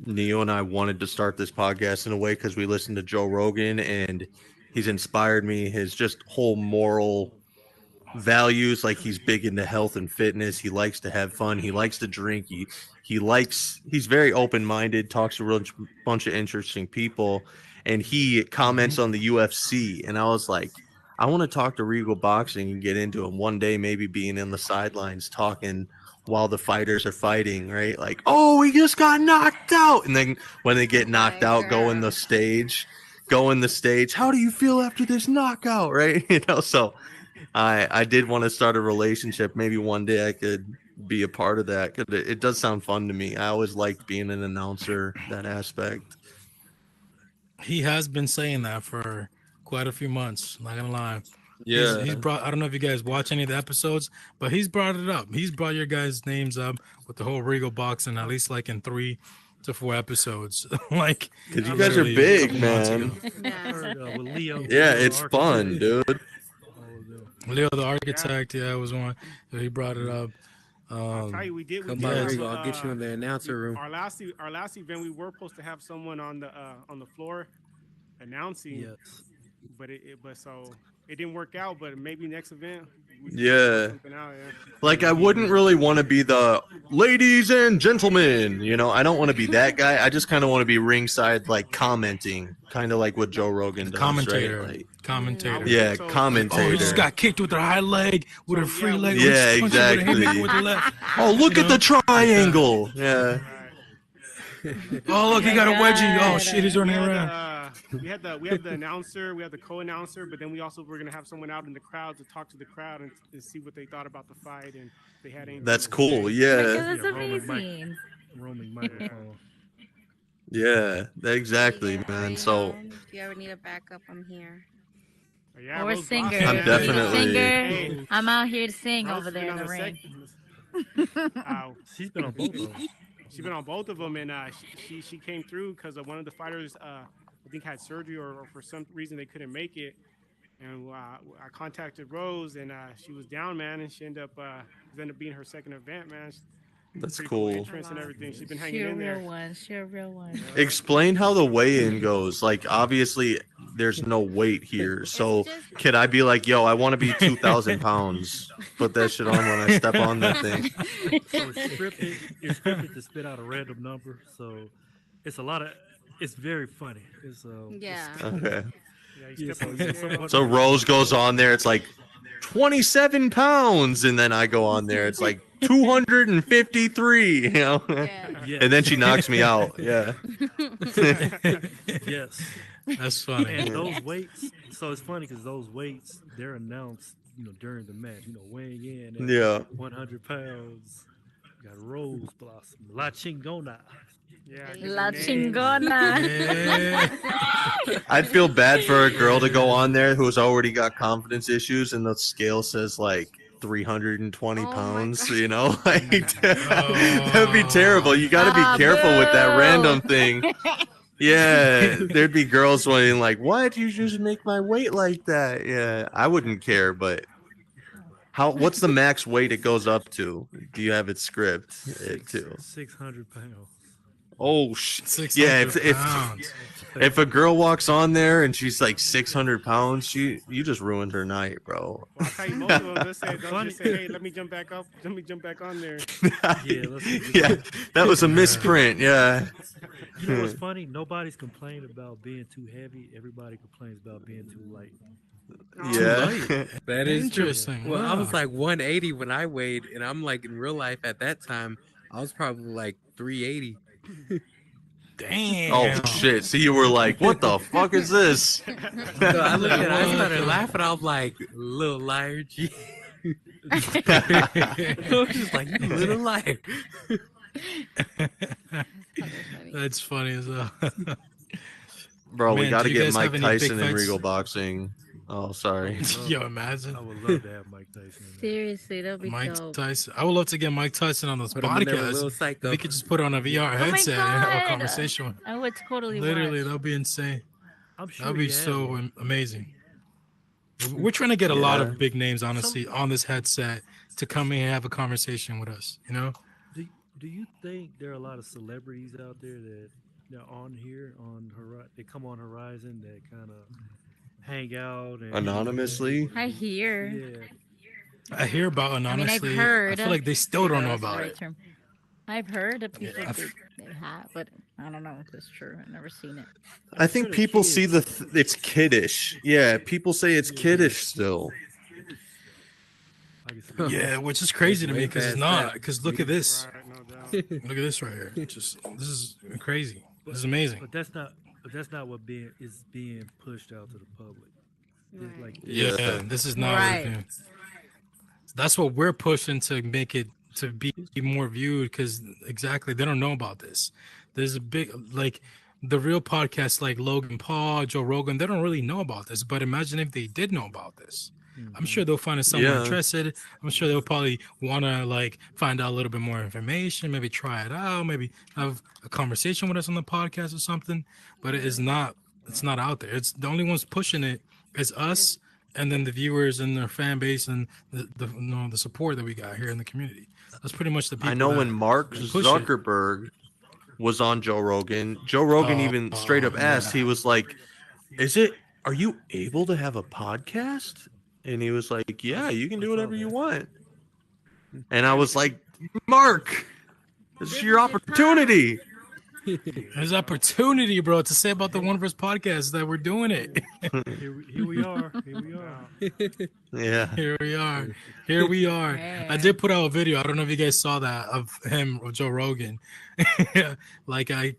Neo and I wanted to start this podcast in a way, because we listened to Joe Rogan and he's inspired me. His just whole moral values, like he's big into health and fitness. He likes to have fun. He likes to drink. He's very open-minded, talks to a real bunch of interesting people, and he comments on the UFC. And I was like, I want to talk to Regal Boxing and get into him one day, maybe being in the sidelines talking while the fighters are fighting, right? Like, oh, he just got knocked out. And then when they get knocked My out, girl. go in the stage. How do you feel after this knockout, right? So I did want to start a relationship. Maybe one day I could be a part of that, because it does sound fun to me. I always liked being an announcer, that aspect. He has been saying that for quite a few months. Not gonna lie. Yeah, He's brought. I don't know if you guys watch any of the episodes, but he's brought it up. He's brought your guys' names up with the whole Regal boxing, at least like in 3 to 4 episodes. Like because you guys are literally a big, couple months ago. man. I Yeah. heard with Leo. Yeah, Leo the it's fun, architect. dude. All of them. Leo the Yeah, architect, yeah, was one. So he brought it up. I'll tell you, we Come did by Yeah, have Regal. I'll get you in the announcer room. our last event. We were supposed to have someone on the floor announcing, Yes. but so it didn't work out. But maybe next event we can work Yeah, something out. Yeah. like I wouldn't really want to be the ladies and gentlemen. I don't want to be that guy. I just kind of want to be ringside, like commenting, kind of like what Joe Rogan the does, right? commentator. Like, I Commentator. would yeah, so Like, oh, he just commentator. got kicked with her high leg, with her so free yeah leg. we Oh, he Yeah, just punched her with a haymaker exactly. with the left. Oh, look You at the know, like that. triangle. Yeah. right. Oh, look, he My got a wedgie. Oh God. shit, he's We running had around. we have the announcer, we have the co-announcer, but then we also were gonna have someone out in the crowd to talk to the crowd and see what they thought about the fight and if they had anything That's to cool. say. Like, Yeah. that's Yeah, amazing. roaming microphone. Yeah. Hey Exactly, guys, man. already So know. If you ever need a backup, I'm here. But yeah, Or a Rose singer. Blossom, I'm If you need a definitely. singer, Hey, I'm out here to sing Rose over has there been in on the the ring. She's been on both of them. she's been on both of them, and she came through because one of the fighters I think had surgery or for some reason they couldn't make it, and I contacted Rose and she was down, man, and she ended up being her second event, man. That's Pretty cool cool. I entrance and love everything. She's been She hanging a in real there. one. She a real one. Explain how the weigh-in goes. Like, obviously, there's no weight here. It's So, just could I be like, yo, I want to be 2,000 pounds? Put that shit on when I step on that thing. So it's scripted. It's scripted to spit out a random number. So it's a lot of. It's very funny. yeah. Okay. Yeah, you Yeah, step so, on the yeah, scale. So, Rose goes on there. It's like 27 pounds. And then I go on there. It's like 253, you know? Yeah. And then yes, she knocks me out. Yeah. yes. That's funny. And those weights. So it's funny because those weights they're announced, during the match. Weighing in at Yeah. 100 pounds. got Rose Blossom, La Chingona. Yeah, Hey. different La names. chingona. Yeah. I'd feel bad for a girl to go on there who's already got confidence issues and the scale says like 320 Oh my pounds, God. you know? Like that would be Oh. terrible. You got to be Ah, careful with that random boo. thing. Yeah, there'd be girls waiting like, "Why'd you just make my weight like that?" Yeah, I wouldn't care, but what's the max weight it goes up to? Do you have it script it Six to? 600 pounds. Oh yeah, 600 pounds. if a girl walks on there and she's like 600 pounds, you just ruined her night, bro. Well, I'll tell you, most of them they'll Funny. just say, "Hey, let me jump back up. Let me jump back on there." Yeah, let's see. Yeah, that was a misprint. Yeah. You know what's funny? Nobody's complaining about being too heavy. Everybody complains about being too light. Yeah. light. That is true. Interesting. Well, I was Wow. like 180 when I weighed, and I'm like in real life at that time, I was probably like 380. Oh Damn. shit! So you were like, "What the fuck is this?" So I looked at, I started What? laughing. I was like, little liar, G. I was just like, you little liar. That's funny as hell. Bro, we Man, got do to you get guys have Mike any big Tyson in fights? Regal Boxing. Oh, sorry. Yo, imagine I would love to have Mike Tyson. In there. Seriously, that'd be Mike dope. Tyson. I would love to get Mike Tyson on this Put him in there with podcast. little If psycho. we could just put on a VR Oh my headset and have a God. conversation. with- I would totally Literally, watch. that'd be insane. I'm sure That'd he be has so one. amazing. We're trying to get a lot Yeah. of big names, honestly, on this headset to come in and have a conversation with us. You know? Do you think there are a lot of celebrities out there that they're on here on they come on Horizon that kind of hang out and Anonymously? I hear. Yeah, I hear about it, and I mean, I've honestly, heard. I feel like they still don't know That's the about right it. term. I've heard of people Yeah, they have, but I don't know if it's true. I've never seen it. I think the people see kids- it's kiddish. Yeah, people say it's kiddish still. I can see Yeah, which is crazy to me way because it's past not. that. Because look at this. Right, no doubt. Look at this right here. Just this is crazy. This is amazing. But that's not what is being pushed out to the public. It's like Yeah, Yeah. this is not. Right. Right. That's what we're pushing to make it to be more viewed because exactly they don't know about this. There's a big like the real podcasts like Logan Paul, Joe Rogan. They don't really know about this. But imagine if they did know about this. I'm sure they'll find it someone Yeah. interested. I'm sure they'll probably want to like find out a little bit more information, maybe try it out, maybe have a conversation with us on the podcast or something. But it's not out there. It's the only ones pushing it is us and then the viewers and their fan base and the support that we got here in the community. That's pretty much the people. I know that when Mark push it. Zuckerberg was on Joe Rogan, Joe Rogan even straight up asked, he was like, are you able to have a podcast? And he was like, yeah, you can do whatever you want. And I was like, Mark, this is your opportunity. There's opportunity, bro, to say about the 1Verse podcast that we're doing it. here we are. Here we are. Yeah. Here we are. Here we are. I did put out a video. I don't know if you guys saw that of him or Joe Rogan. Like I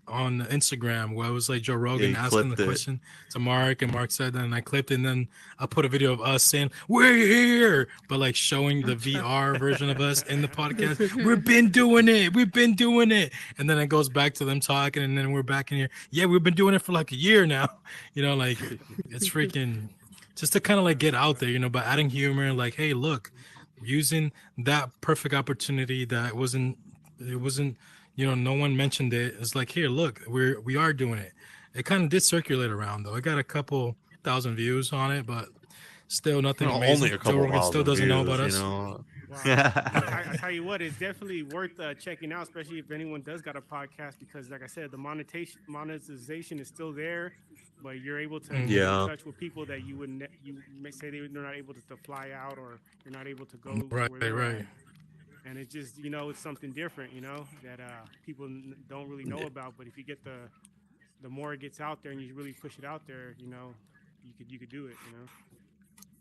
on Instagram where it was like Joe Rogan he asking clipped the it. question to Mark and Mark said that and I clipped it and then I put a video of us saying, we're here, but like showing the VR version of us in the podcast. We've been doing it. And then it goes back to them talking and then we're back in here. Yeah, we've been doing it for like a year now. You know, like it's freaking just to kind of like get out there, you know, by adding humor, like, hey, look, using that perfect opportunity that wasn't, you know, no one mentioned it. It's like, here, look, we are doing it. It kind of did circulate around though. I got a couple thousand views on it, but still nothing amazing. Only a Joe couple Rogan still thousand doesn't know views, about you us. know? Wow. I tell you what, it's definitely worth checking out, especially if anyone does got a podcast, because like I said, the monetization is still there, but you're able to get Yeah. in touch with people that you wouldn't, you may say they're not able to fly out or you're not able to go. Right, where they're right. at. And it's just, you know, it's something different, you know, that people don't really know about. But if you get the more it gets out there and you really push it out there, you know, you could do it, you know.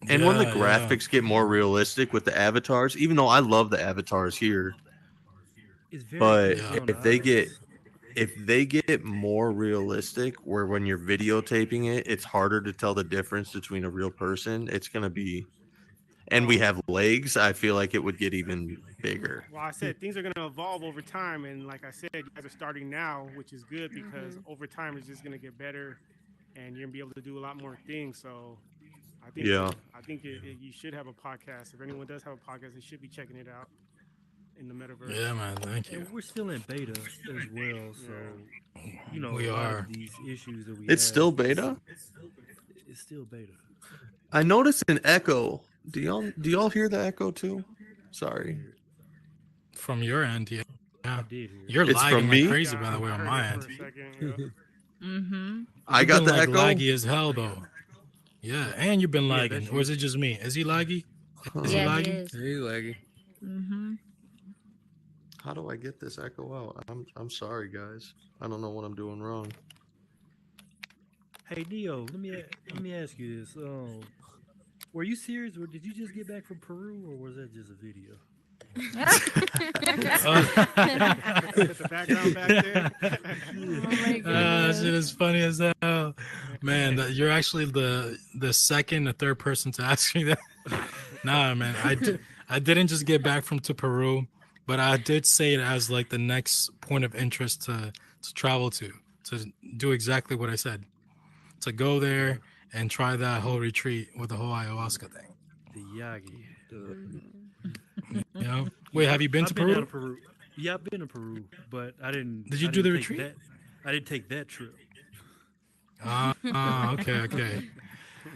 And when the Yeah, graphics get more realistic with the avatars, even though I love the avatars here, It's very but easy on if they eyes. get more realistic where when you're videotaping it, it's harder to tell the difference between a real person, it's and we have legs, I feel like it would get even bigger. Well, I said things are going to evolve over time, and like I said, you guys are starting now, which is good because over time it's just going to get better, and you're gonna be able to do a lot more things. So, Yeah. I think you should have a podcast. If anyone does have a podcast, they should be checking it out in the metaverse. Yeah, man. Thank you. And we're still in beta as well, so a We lot are. of these issues that we It's have, still beta? it's still beta. I noticed an echo. Do y'all hear the echo too? Sorry. From your end, yeah. I did hear it. You're It's lagging from like me? crazy, Yeah, by the way, I on heard my it end. for a second. Yeah. Mm-hmm. I You've got been the like echo. laggy as hell, though. Yeah, and you've been Yeah, lagging. that's Or is you. it just me? Is he laggy? Is he Yeah, Huh. he laggy? is. Hey, Leggy. Mm-hmm. How do I get this echo out? I'm sorry, guys. I don't know what I'm doing wrong. Hey Neo, let me ask you this. Were you serious, or did you just get back from Peru, or was that just a video? With the background back there. Oh my That shit goodness. is funny as hell, man. You're actually the second or third person to ask me that. Nah, man, I didn't just get back from to Peru, but I did say it as like the next point of interest to travel to do exactly what I said, to go there and try that whole retreat with the whole ayahuasca thing. The Yagi. You know, wait, have you been to I've been out Peru? of Peru. Yeah, I've been to Peru, but I didn't. Did you I do didn't the take retreat? That, I didn't take that trip. Okay.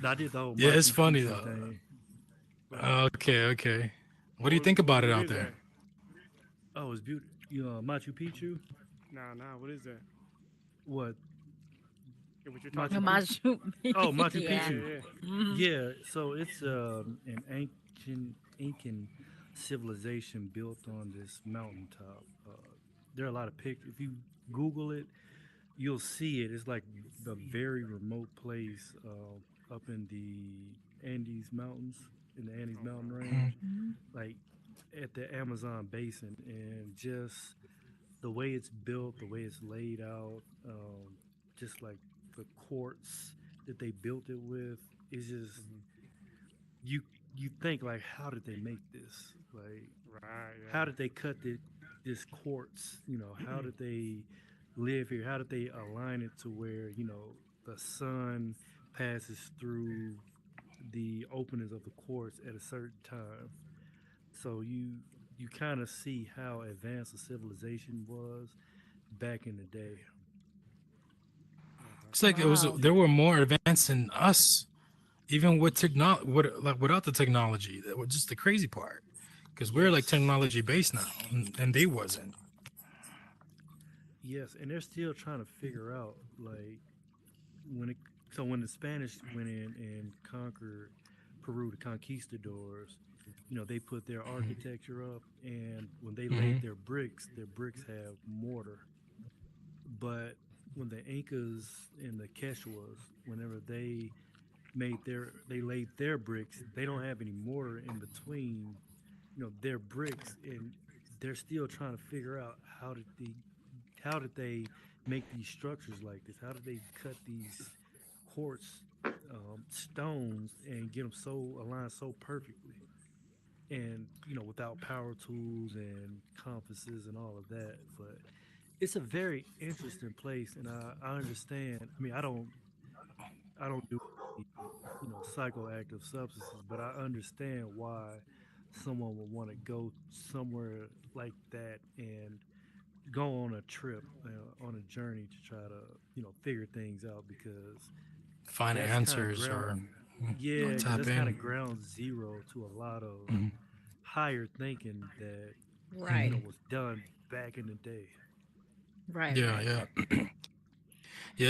I did the whole Yeah, it's Machu funny Picchu though. thing. Okay. What do you think about it What out is there? that? Oh, it's beautiful. Machu Picchu. Nah. What is that? What? Yeah, what you're Machu talking Picchu. about? Machu. Oh, Machu Yeah. Picchu. Mhm. Yeah, so it's an ancient Incan civilization built on this mountaintop. There are a lot of pictures. If you Google it, you'll see it. It's like a very remote place up in the Andes Mountains, in the Andes Mountain range, Mhm. like at the Amazon basin, and just the way it's built, the way it's laid out, just like the quartz that they built it with is just you you think like how did they make this, like Right. how Yeah. did they cut this quartz, how did they live here, how did they align it to where the sun passes through the openings of the quartz at a certain time, so you kind of see how advanced the civilization was back in the day. It's like it was. Wow. There were more advanced than us, even with technology. Like without the technology, that was just the crazy part. Because we're like Yes. technology based now, and they wasn't. Yes, and they're still trying to figure out like when it when the Spanish went in and conquered Peru, the conquistadors, they put their architecture up, and when they laid Hmm. their bricks have mortar. But when the Incas and the Quechuas, whenever they laid their bricks, they don't have any mortar in between, their bricks, and they're still trying to figure out how did they make these structures like this? How did they cut these quartz stones and get them so aligned so perfectly? And without power tools and compasses and all of that. But it's a very interesting place, and I understand. I mean, I don't do psychoactive substances, but I understand why someone would want to go somewhere like that and go on a trip, on a journey to try to figure things out, because Find that's kind of answers ground or yeah, because tap that's kind of in. ground zero to a lot of Mhm. higher thinking that Right. was done back in the day. Right. Yeah. Yeah.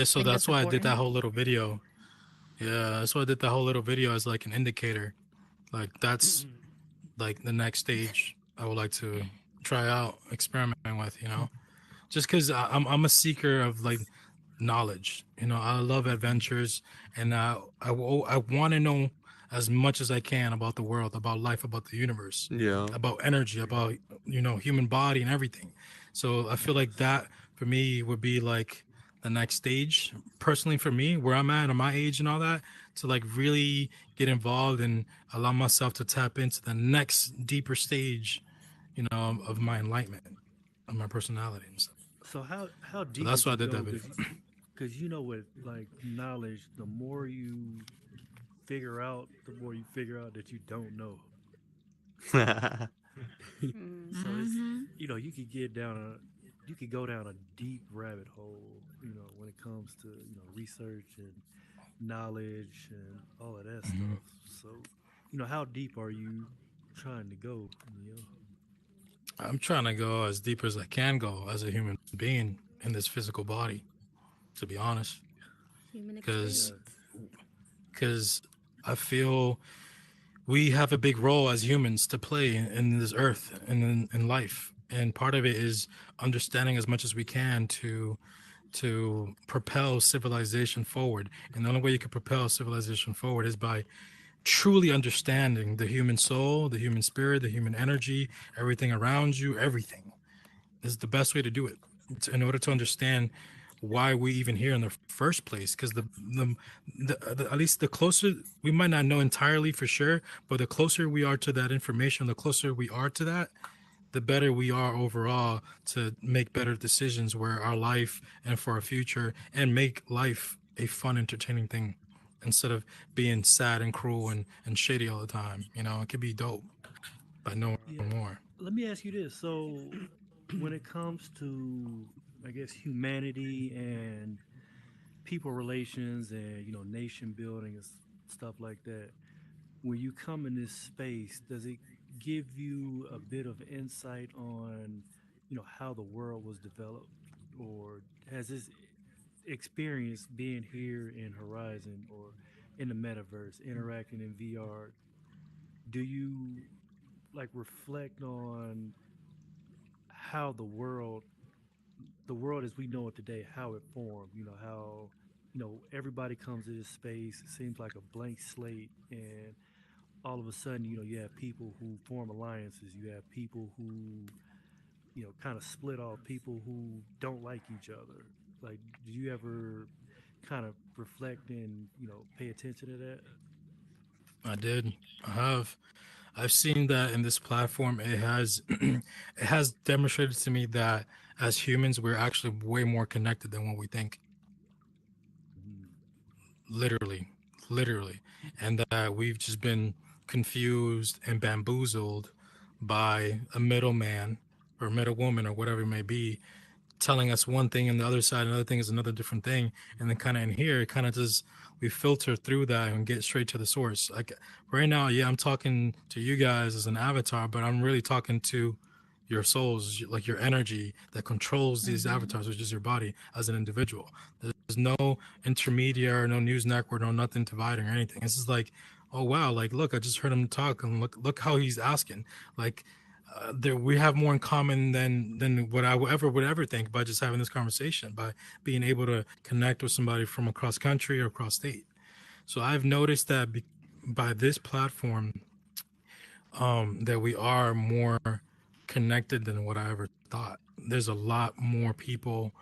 I So think that's that's why I did that important. whole little video. Yeah, that's why I did that whole little video as like an indicator. Like that's like the next stage I would like to try out experimenting with. Just because I'm a seeker of like knowledge. I love adventures, and I want to know as much as I can about the world, about life, about the universe, Yeah. about energy, about human body and everything. So I feel like that for me would be like the next stage. Personally, for me, where I'm at my age and all that, to like really get involved and allow myself to tap into the next deeper stage, of my enlightenment, of my personality and stuff. So how So deep that's would why you I did go? that video. Because you know with like knowledge, the more you figure out, the more you figure out that you don't know. Mm. So it's Mm-hmm. you could get down you could go down a deep rabbit hole, when it comes to, research and knowledge and all of that Hmm. stuff. So, how deep are you trying to go, Neil? I'm trying to go as deep as I can go as a human being in this physical body, to be honest, Human because Yeah. experience. because I feel we have a big role as humans to play in this earth and in life, and part of it is understanding as much as we can to propel civilization forward. And the only way you can propel civilization forward is by truly understanding the human soul, the human spirit, the human energy, everything around you, everything. This is the best way to do it. In order to understand why we even here in the first place, because at least the closer, we might not know entirely for sure, but the closer we are to that information, the closer we are to that, the better we are overall to make better decisions where our life and for our future, and make life a fun, entertaining thing instead of being sad and cruel and shady all the time. It could be dope by knowing Yeah. more. Let me ask you this. So, when it comes to, I guess, humanity and people relations and, nation building and stuff like that, when you come in this space, does it give you a bit of insight on, how the world was developed? Or has this experience being here in Horizon or in the metaverse, interacting in VR, do you like reflect on how the world as we know it today, how it formed, how everybody comes to this space, it seems like a blank slate, and all of a sudden, you have people who form alliances, you have people who, kind of split off, people who don't like each other. Like, do you ever kind of reflect and, pay attention to that? I did. I have. I've seen that in this platform. It has it has demonstrated to me that as humans, we're actually way more connected than what we think. Mm, Literally, literally, and that we've just been confused and bamboozled by a middleman or middle woman or whatever it may be, telling us one thing and the other side another thing is another different thing, and then kind of in here it kind of just we filter through that and get straight to the source. Like right now, yeah, I'm talking to you guys as an avatar, but I'm really talking to your souls, like your energy that controls these Mm-hmm. avatars, which is your body as an individual. There's no intermediary, no news network, no nothing dividing or anything. It's just like, oh wow, like look, I just heard him talk, and look how he's asking. Like there we have more in common than what I would ever think by just having this conversation, by being able to connect with somebody from across country or across state. So I've noticed that by this platform, that we are more connected than what I ever thought. There's a lot more people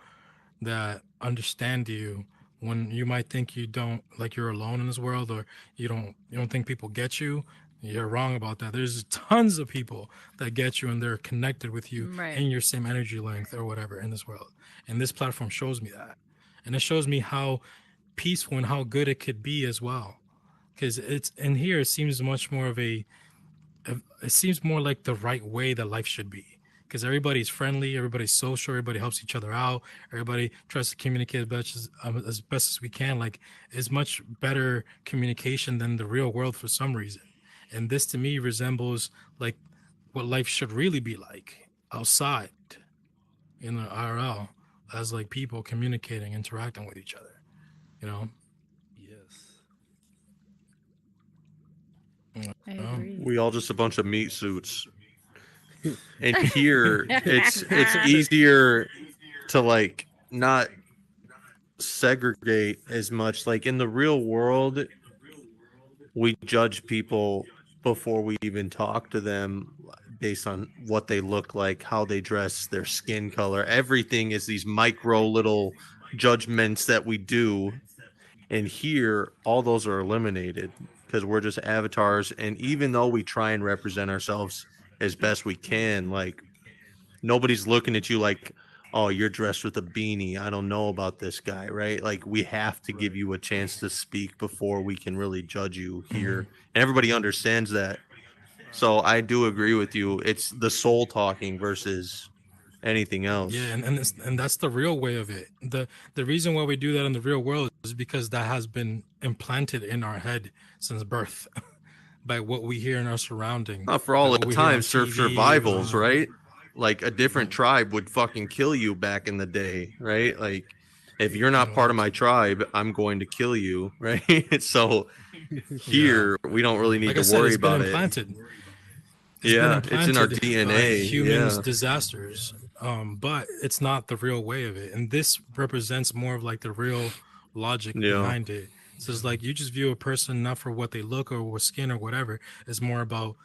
that understand you when you might think you don't, like you're alone in this world, or you don't think people get you. You're wrong about that. There's tons of people that get you and they're connected with you Right. in your same energy length or whatever in this world. And this platform shows me that. And it shows me how peaceful and how good it could be as well. Because it's in here, it seems much more of it seems more like the right way that life should be, because everybody's friendly, everybody's social, everybody helps each other out, everybody tries to communicate as best as we can. Like it's much better communication than the real world for some reason. And this to me resembles like what life should really be like outside in the IRL, as like people communicating, interacting with each other, you know. yes. I You know? agree. We all just a bunch of meat suits. And here it's easier to like not segregate as much. Like in the real world, we judge people before we even talk to them based on what they look like, how they dress, their skin color. Everything is these micro little judgments that we do. And here, all those are eliminated because we're just avatars. And even though we try and represent ourselves as best we can, like nobody's looking at you like, oh, you're dressed with a beanie. I don't know about this guy, right? Like we have to give you a chance to speak before we can really judge you here. And everybody understands that. So I do agree with you. It's the soul talking versus anything else. Yeah, and that's the real way of it. The reason why we do that in the real world is because that has been implanted in our head since birth by what we hear in our surrounding. For all by the what we hear on time, surf TV, survivals, right? Like a different tribe would fucking kill you back in the day, right? Like if you're not part of my tribe, I'm going to kill you, right? So here we don't really need Like I to said, worry it's been about it. implanted. Yeah, it's in our by DNA. humans Yeah. disasters, but it's not the real way of it, and this represents more of like the real logic Yeah. behind it. So it's like you just view a person not for what they look or what skin or whatever. It's more about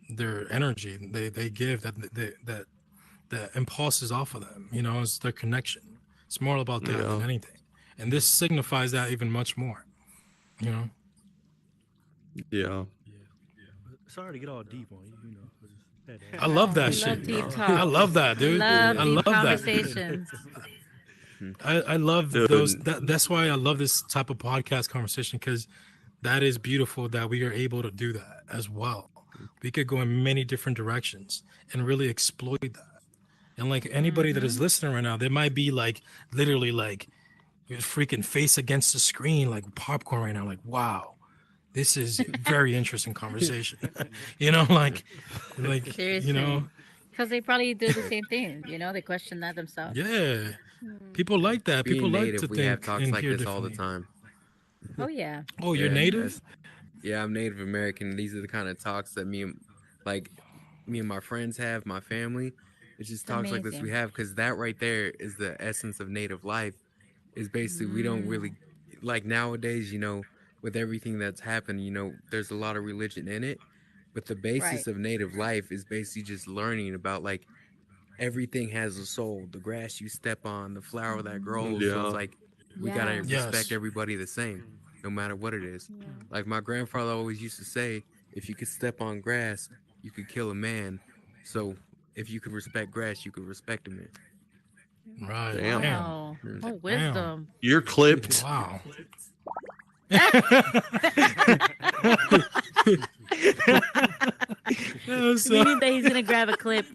their energy they give, that impulses off of them. You know, it's their connection. It's more about that than Yeah. anything, and this signifies that even much more. You know. Yeah. Sorry to get all deep on you, you know. Had to I love that We shit. love deep No. talk. I love that, dude. Love I deep love that. conversations. I love Dude. those. That's why I love this type of podcast conversation, because that is beautiful that we are able to do that as well. We could go in many different directions and really exploit that. And like anybody that is listening right now, they might be like literally like your freaking face against the screen, like popcorn right now. Like, wow, this is very interesting conversation. You know, like Seriously. you know, Because they probably do the same thing. You know, they question that themselves. yeah. People like that. People Being like native, to we think have talks and like hear this all the differently. time. Oh, yeah. Oh, you're Yeah, native? yeah, I'm Native American. These are the kind of talks that like me and my friends have, my family. It's just talks like this we amazing. have because that right there is the essence of Native life. Is basically we don't really like nowadays. You know, with everything that's happened, you know, there's a lot of religion in it, but the basis Right. of Native life is basically just learning about like everything has a soul. The grass you step on, the flower that grows. So it's Yeah. like we gotta Yes. respect Yes. everybody the same, no matter what it is. Yeah. Like my grandfather always used to say, if you could step on grass, you could kill a man. So if you could respect grass, you could respect a man. Right. Damn. Damn. Wow. Mm. Oh, Damn. wisdom. You're clipped. Wow. Meaning that he's gonna grab a clip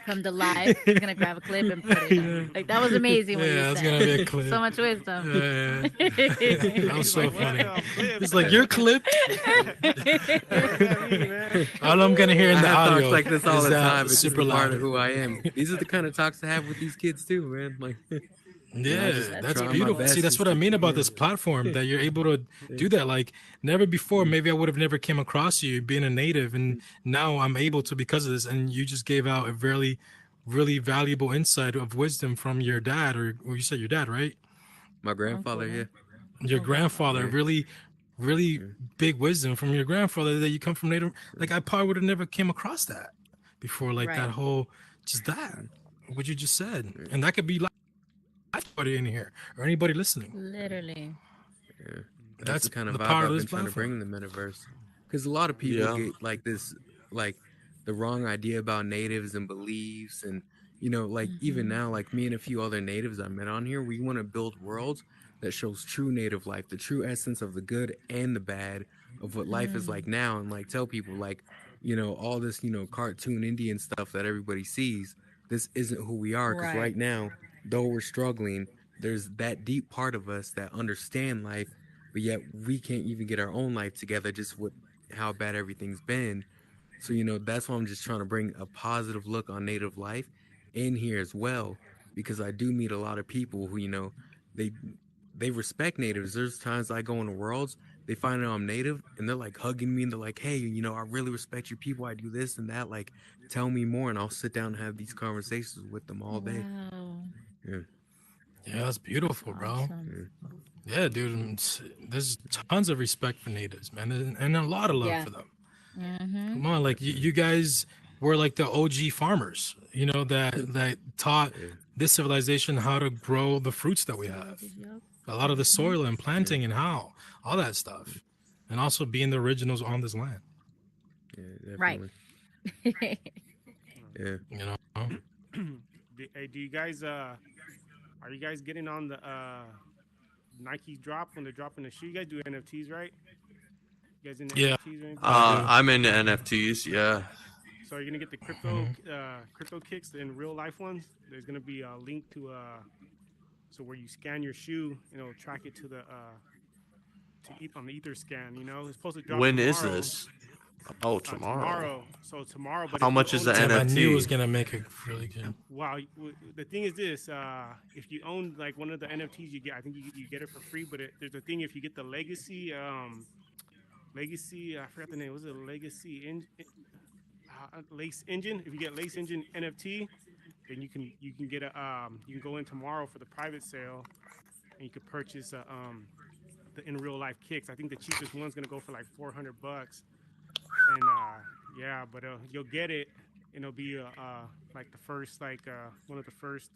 from the live. He's gonna grab a clip and put it. Yeah. Like that was amazing when Yeah, you that's said. gonna be a clip. So much wisdom. Yeah. That was so Like, what funny. the flip? He's like, you're clipped. What does that mean, man? All I'm gonna hear in I the have audio talks like this all is the that time. It's just super a part loud. of who I am. These are the kind of talks I have with these kids too, man. Like, Yeah, just that's try my beautiful. best See, that's just what I to- mean about yeah. this platform, that you're able to do that. Like never before, maybe I would have never came across you being a native, and now I'm able to because of this. And you just gave out a really, really valuable insight of wisdom from your dad, or well, you said your dad, right? my grandfather, yeah. Your grandfather, Yeah. really, really big wisdom from your grandfather that you come from native. Like I probably would have never came across that before. Like Right. that whole, just that, what you just said, and that could be like anybody in here or anybody listening. Literally. Yeah. That's the kind of the vibe power I've of been this trying to bring platform. in the metaverse. Because a lot of people Yeah. get like this, like the wrong idea about natives and beliefs, and you know, like even now, like me and a few other natives I met on here, we want to build worlds that shows true native life, the true essence of the good and the bad of what life is like now, and like tell people like, you know, all this, you know, cartoon Indian stuff that everybody sees. This isn't who we are, because Right. right now, though we're struggling, there's that deep part of us that understand life, but yet we can't even get our own life together just with how bad everything's been. So, you know, that's why I'm just trying to bring a positive look on native life in here as well, because I do meet a lot of people who, you know, they they respect natives. There's times I go into worlds, they find out I'm native, and they're like hugging me, and they're like, "Hey, you know, I really respect your people. I do this and that. Like, tell me more." And I'll sit down and have these conversations with them all day. Wow. Yeah. Yeah, that's beautiful, bro. Awesome. Yeah, dude. There's tons of respect for natives, man, and a lot of love Yeah. for them. Mm-hmm. Come on, like you guys were like the OG farmers, you know, that taught this civilization how to grow the fruits that we have, Yep. a lot of the soil and Yeah. planting and how all that stuff, and also being the originals on this land. Yeah, Right. definitely. Yeah. You know, Hey, do you guys are you guys getting on the Nike drop when they're dropping the shoe? You guys do NFTs, right? You guys into yeah, NFTs or anything? I do. I'm into NFTs. Yeah. So you're gonna get the Mhm. crypto kicks in real life ones. There's gonna be a link to so where you scan your shoe and it'll track it to the to eat on the ether scan. You know, it's supposed to drop When is tomorrow. this? Oh, tomorrow. Tomorrow. So tomorrow, but How if you much is own the the Damn, I knew it was NFT? gonna make it really good. wow, the thing is this: if you own like one of the NFTs, you get I think you get it for free. But there's a thing if you get the legacy I forgot the name. Was it legacy lace engine? If you get lace engine NFT, then you can get a you can go in tomorrow for the private sale and you could purchase the in real life kicks. I think the cheapest one's gonna go for like $400, and yeah, but you'll get it. And it'll be like the first one of the first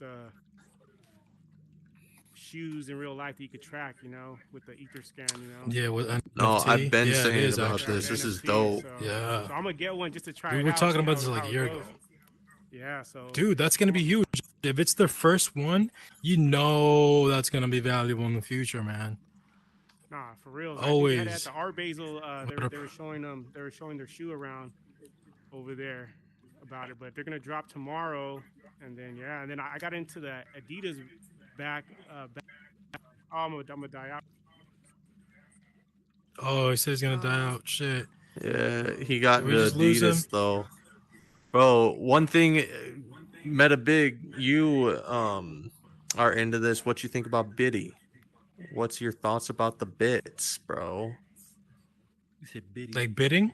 shoes in real life that you could track. You know, with the ether scan. You know. Yeah, with No, I've NFT. been Yeah, it saying is about Yeah, actually. with this. This is NFT. dope. So Yeah, I'm gonna get one just to try we it were out. talking See about this like how a it year goes. ago. Yeah. So Dude, that's gonna be huge. If it's the first one, you know that's gonna be valuable in the future, man. nah, for real. I think they had it at Always. the Art Basel. What a, They were showing their shoe around over there about it, but they're gonna drop tomorrow, and then yeah, and then I got into the Adidas back. Oh, I'm gonna die out. oh, he says he's gonna die Oh, out. Shit. Yeah, he got Did we into just lose him? Adidas though. Bro, one thing, Meta Big, you are into this. What you think about Biddy? What's your thoughts about the bits, bro? You said Biddy, Like bidding? What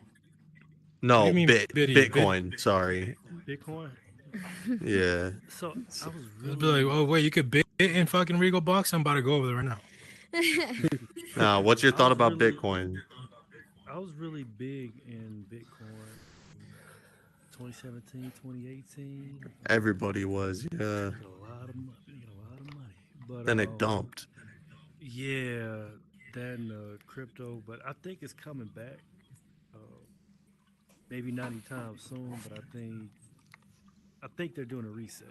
do No, you mean biddy? Bitcoin. Sorry. Bitcoin. Yeah. So I was It'd be like, really, oh wait, you could bid in fucking Regal Box. I'm about to go over there right now. What's your I thought was about really, Bitcoin? I was really big in Bitcoin 2017, 2018. Everybody was, yeah. Get a lot of money. Get a lot of money. But Then it dumped. yeah, that and crypto. But I think it's coming back. Uh, maybe not anytime soon, but I think they're doing a reset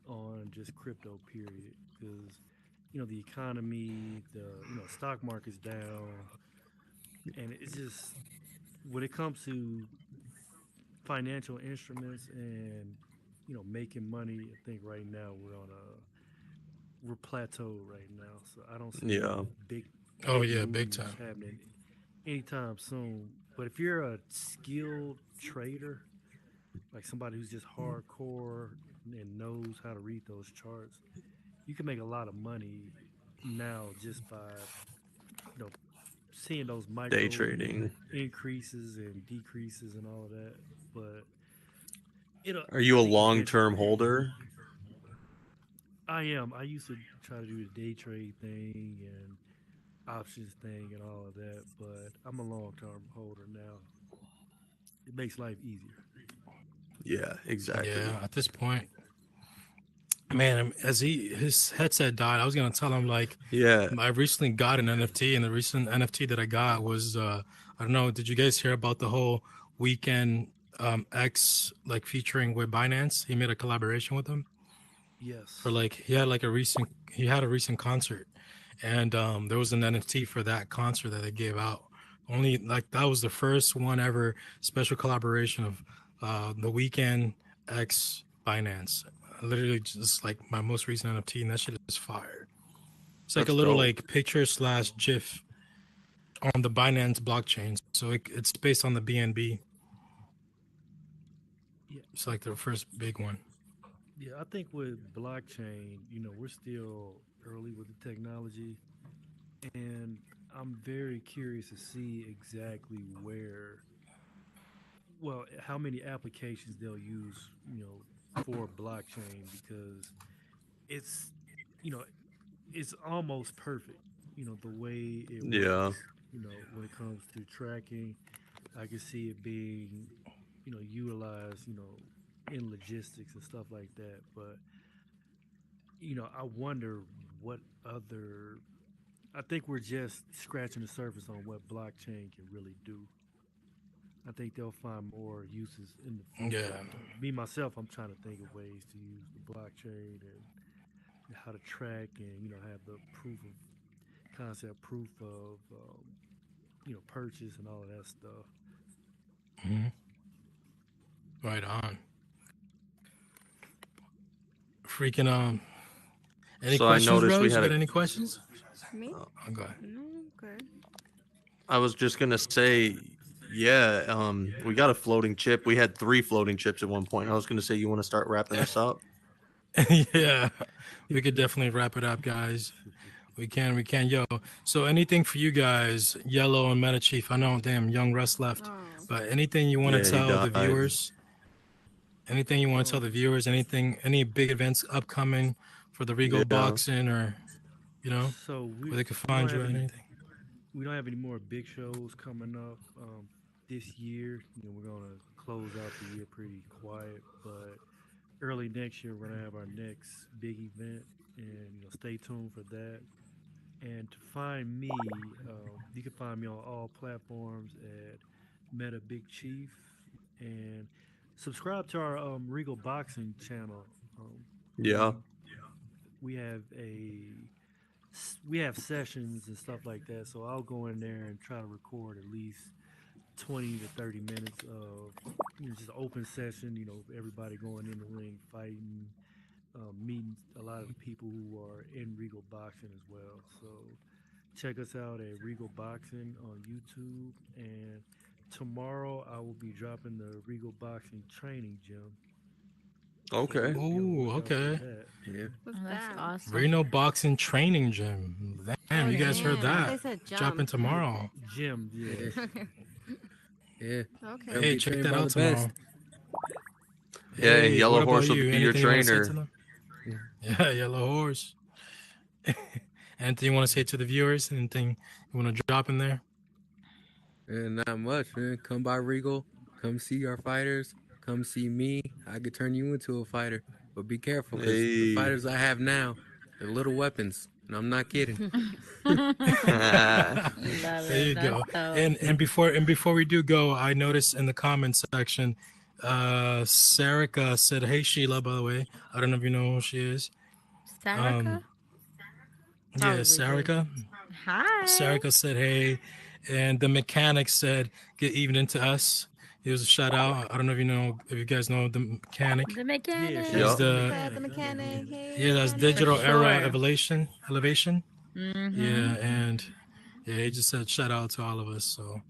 on just crypto. Period. Because the economy, the stock market's down, and it's just when it comes to financial instruments and making money. I think right now we're plateaued right now, so I don't see Yeah. any big Oh big yeah, big moves time. happening anytime soon. But if you're a skilled trader, like somebody who's just hardcore and knows how to read those charts, you can make a lot of money now just by you know seeing those Day micro trading. increases and decreases and all of that. But Are I you a think eventually long-term holder? I am. I used to try to do the day trade thing and options thing and all of that, but I'm a long term holder now. It makes life easier. Yeah, exactly. Yeah, at this point, man, as his headset died, I was gonna tell him like Yeah. I recently got an NFT, and the recent NFT that I got was I don't know. Did you guys hear about the whole weekend X like featuring with Binance? He made a collaboration with them for Yes. like he had a recent concert, and there was an NFT for that concert that they gave out. Only like that was the first one ever special collaboration of the weekend X Binance. Literally just like my most recent NFT, and that shit is fire. It's like a That's little dope. like picture slash GIF on the Binance blockchain. So it's based on the BNB. Yeah. It's like the first big one. Yeah. I think with blockchain, we're still early with the technology, and I'm very curious to see exactly how many applications they'll use, for blockchain because it's, you know, it's almost perfect. The way it Yeah. works. When it comes to tracking, I can see it being, utilized, in logistics and stuff like that. But I wonder what other. I think we're just scratching the surface on what blockchain can really do. I think they'll find more uses in the future. Yeah. Me myself, I'm trying to think of ways to use the blockchain and how to track and have the proof of concept, proof of purchase and all of that stuff. Hmm. Right on. Freaking Any So I questions, noticed we Rose? You had got a. any questions? Me? uh, Oh, go ahead. No, good. I was just gonna say, yeah. We got a floating chip. We had 3 floating chips at one point. I was gonna say, you want to start wrapping us up? Yeah, we could definitely wrap it up, guys. We can, we can. Yo, so anything for you guys, Yellow and Meta Chief? I know, damn, Young Russ left, Oh. but anything you want to Yeah, he tell the died. viewers? Anything you want to tell Oh, the viewers? Anything, any big events upcoming for the Regal Yeah. Boxing, or so where they could we don't find you have at any anything? we don't have any more big shows coming up this year. We're gonna close out the year pretty quiet, but early next year we're gonna have our next big event, and stay tuned for that. And to find me, you can find me on all platforms at Meta Big Chief, and subscribe to our Regal Boxing channel. Um, Yeah. we we have we have sessions and stuff like that. So I'll go in there and try to record at least 20 to 30 minutes of just open session. Everybody going in the ring fighting, meeting a lot of the people who are in Regal Boxing as well. So check us out at Regal Boxing on YouTube. And tomorrow I will be dropping the Regal Boxing training gym. So Okay. be on the Oh, lookout for okay. that. Yeah. What's Oh, that's that? awesome. Reno Boxing Training Gym. Damn, Oh, you guys heard gym. I thought that? they said Dropping jump. tomorrow. Gym, yeah. Yeah. Yeah. Gonna Okay. Hey, be check trained that by out the best. tomorrow. Yeah, and Hey, what Yellow about Horse will you? be your Anything you want to say to trainer. them? Yeah. Yeah, Yellow Horse. Anything you want to say to the viewers? Anything you want to drop in there? And not much, man. Come by Regal. Come see our fighters. Come see me. I could turn you into a fighter. But be careful, because the Hey. fighters I have now, they're little weapons. And I'm not kidding. Love There it. you That's go. dope. And before we do go, I noticed in the comment section, Sarika said, "Hey Sheila." By the way, I don't know if you know who she is. Sarika? Um, yeah, Probably do. Sarika. Hi. Sarika said, "Hey," and the mechanic said, "Good evening to us." It was a shout out. I don't know if you guys know the mechanic. The Yeah, mechanic. shout That's out Yup. to the the Shout out the mechanic. I know mechanic. him. Hey, yeah, that's For mechanic. digital era sure. elevation. Mm-hmm. Yeah, and yeah, he just said shout out to all of us. So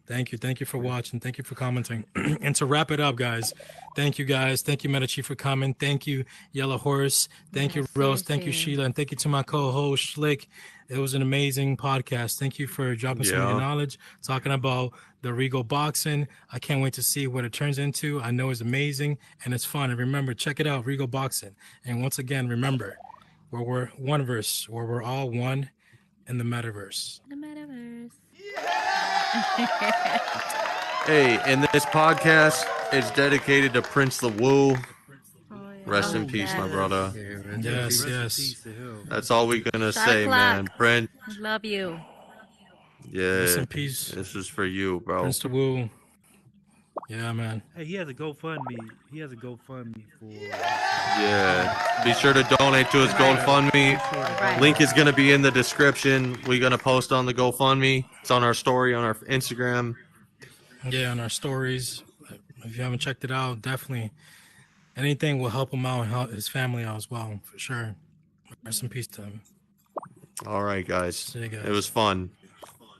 thank you for watching. Thank you for commenting. And to wrap it up, guys, thank you guys. Thank you, Medici, for coming. Thank you, Yellow Horse. Thank Yeah, you, Rose. Thank you, seriously. Sheila, and thank you to my co-host Schlick. It was an amazing podcast. Thank you for dropping some of your Yeah. knowledge, talking about the Regal Boxing. I can't wait to see what it turns into. I know it's amazing and it's fun. And remember, check it out, Regal Boxing. And once again, remember, where we're 1Verse, where we're all one in the metaverse. The metaverse. Hey, and this podcast is dedicated to Prince the Woo. Oh, yeah. Rest in Oh, peace, my yes. brother. Yeah, man. Yes, Rest in yes. peace to him. That's all we gonna Shot say, man. o'clock. Prince, Love you. Rest yeah, in peace, this is for you, bro. Prince the Woo. Yeah, man. Hey, he has a GoFundMe. He has a GoFundMe for. Yeah, be sure to donate to his Right. GoFundMe. Right. Link is gonna be in the description. We're gonna post on the GoFundMe. It's on our story on our Instagram. Yeah, on our stories. If you haven't checked it out, definitely anything will help him out and help his family out as well, for sure. Rest in peace to him. All right, guys. See you It guys. was fun.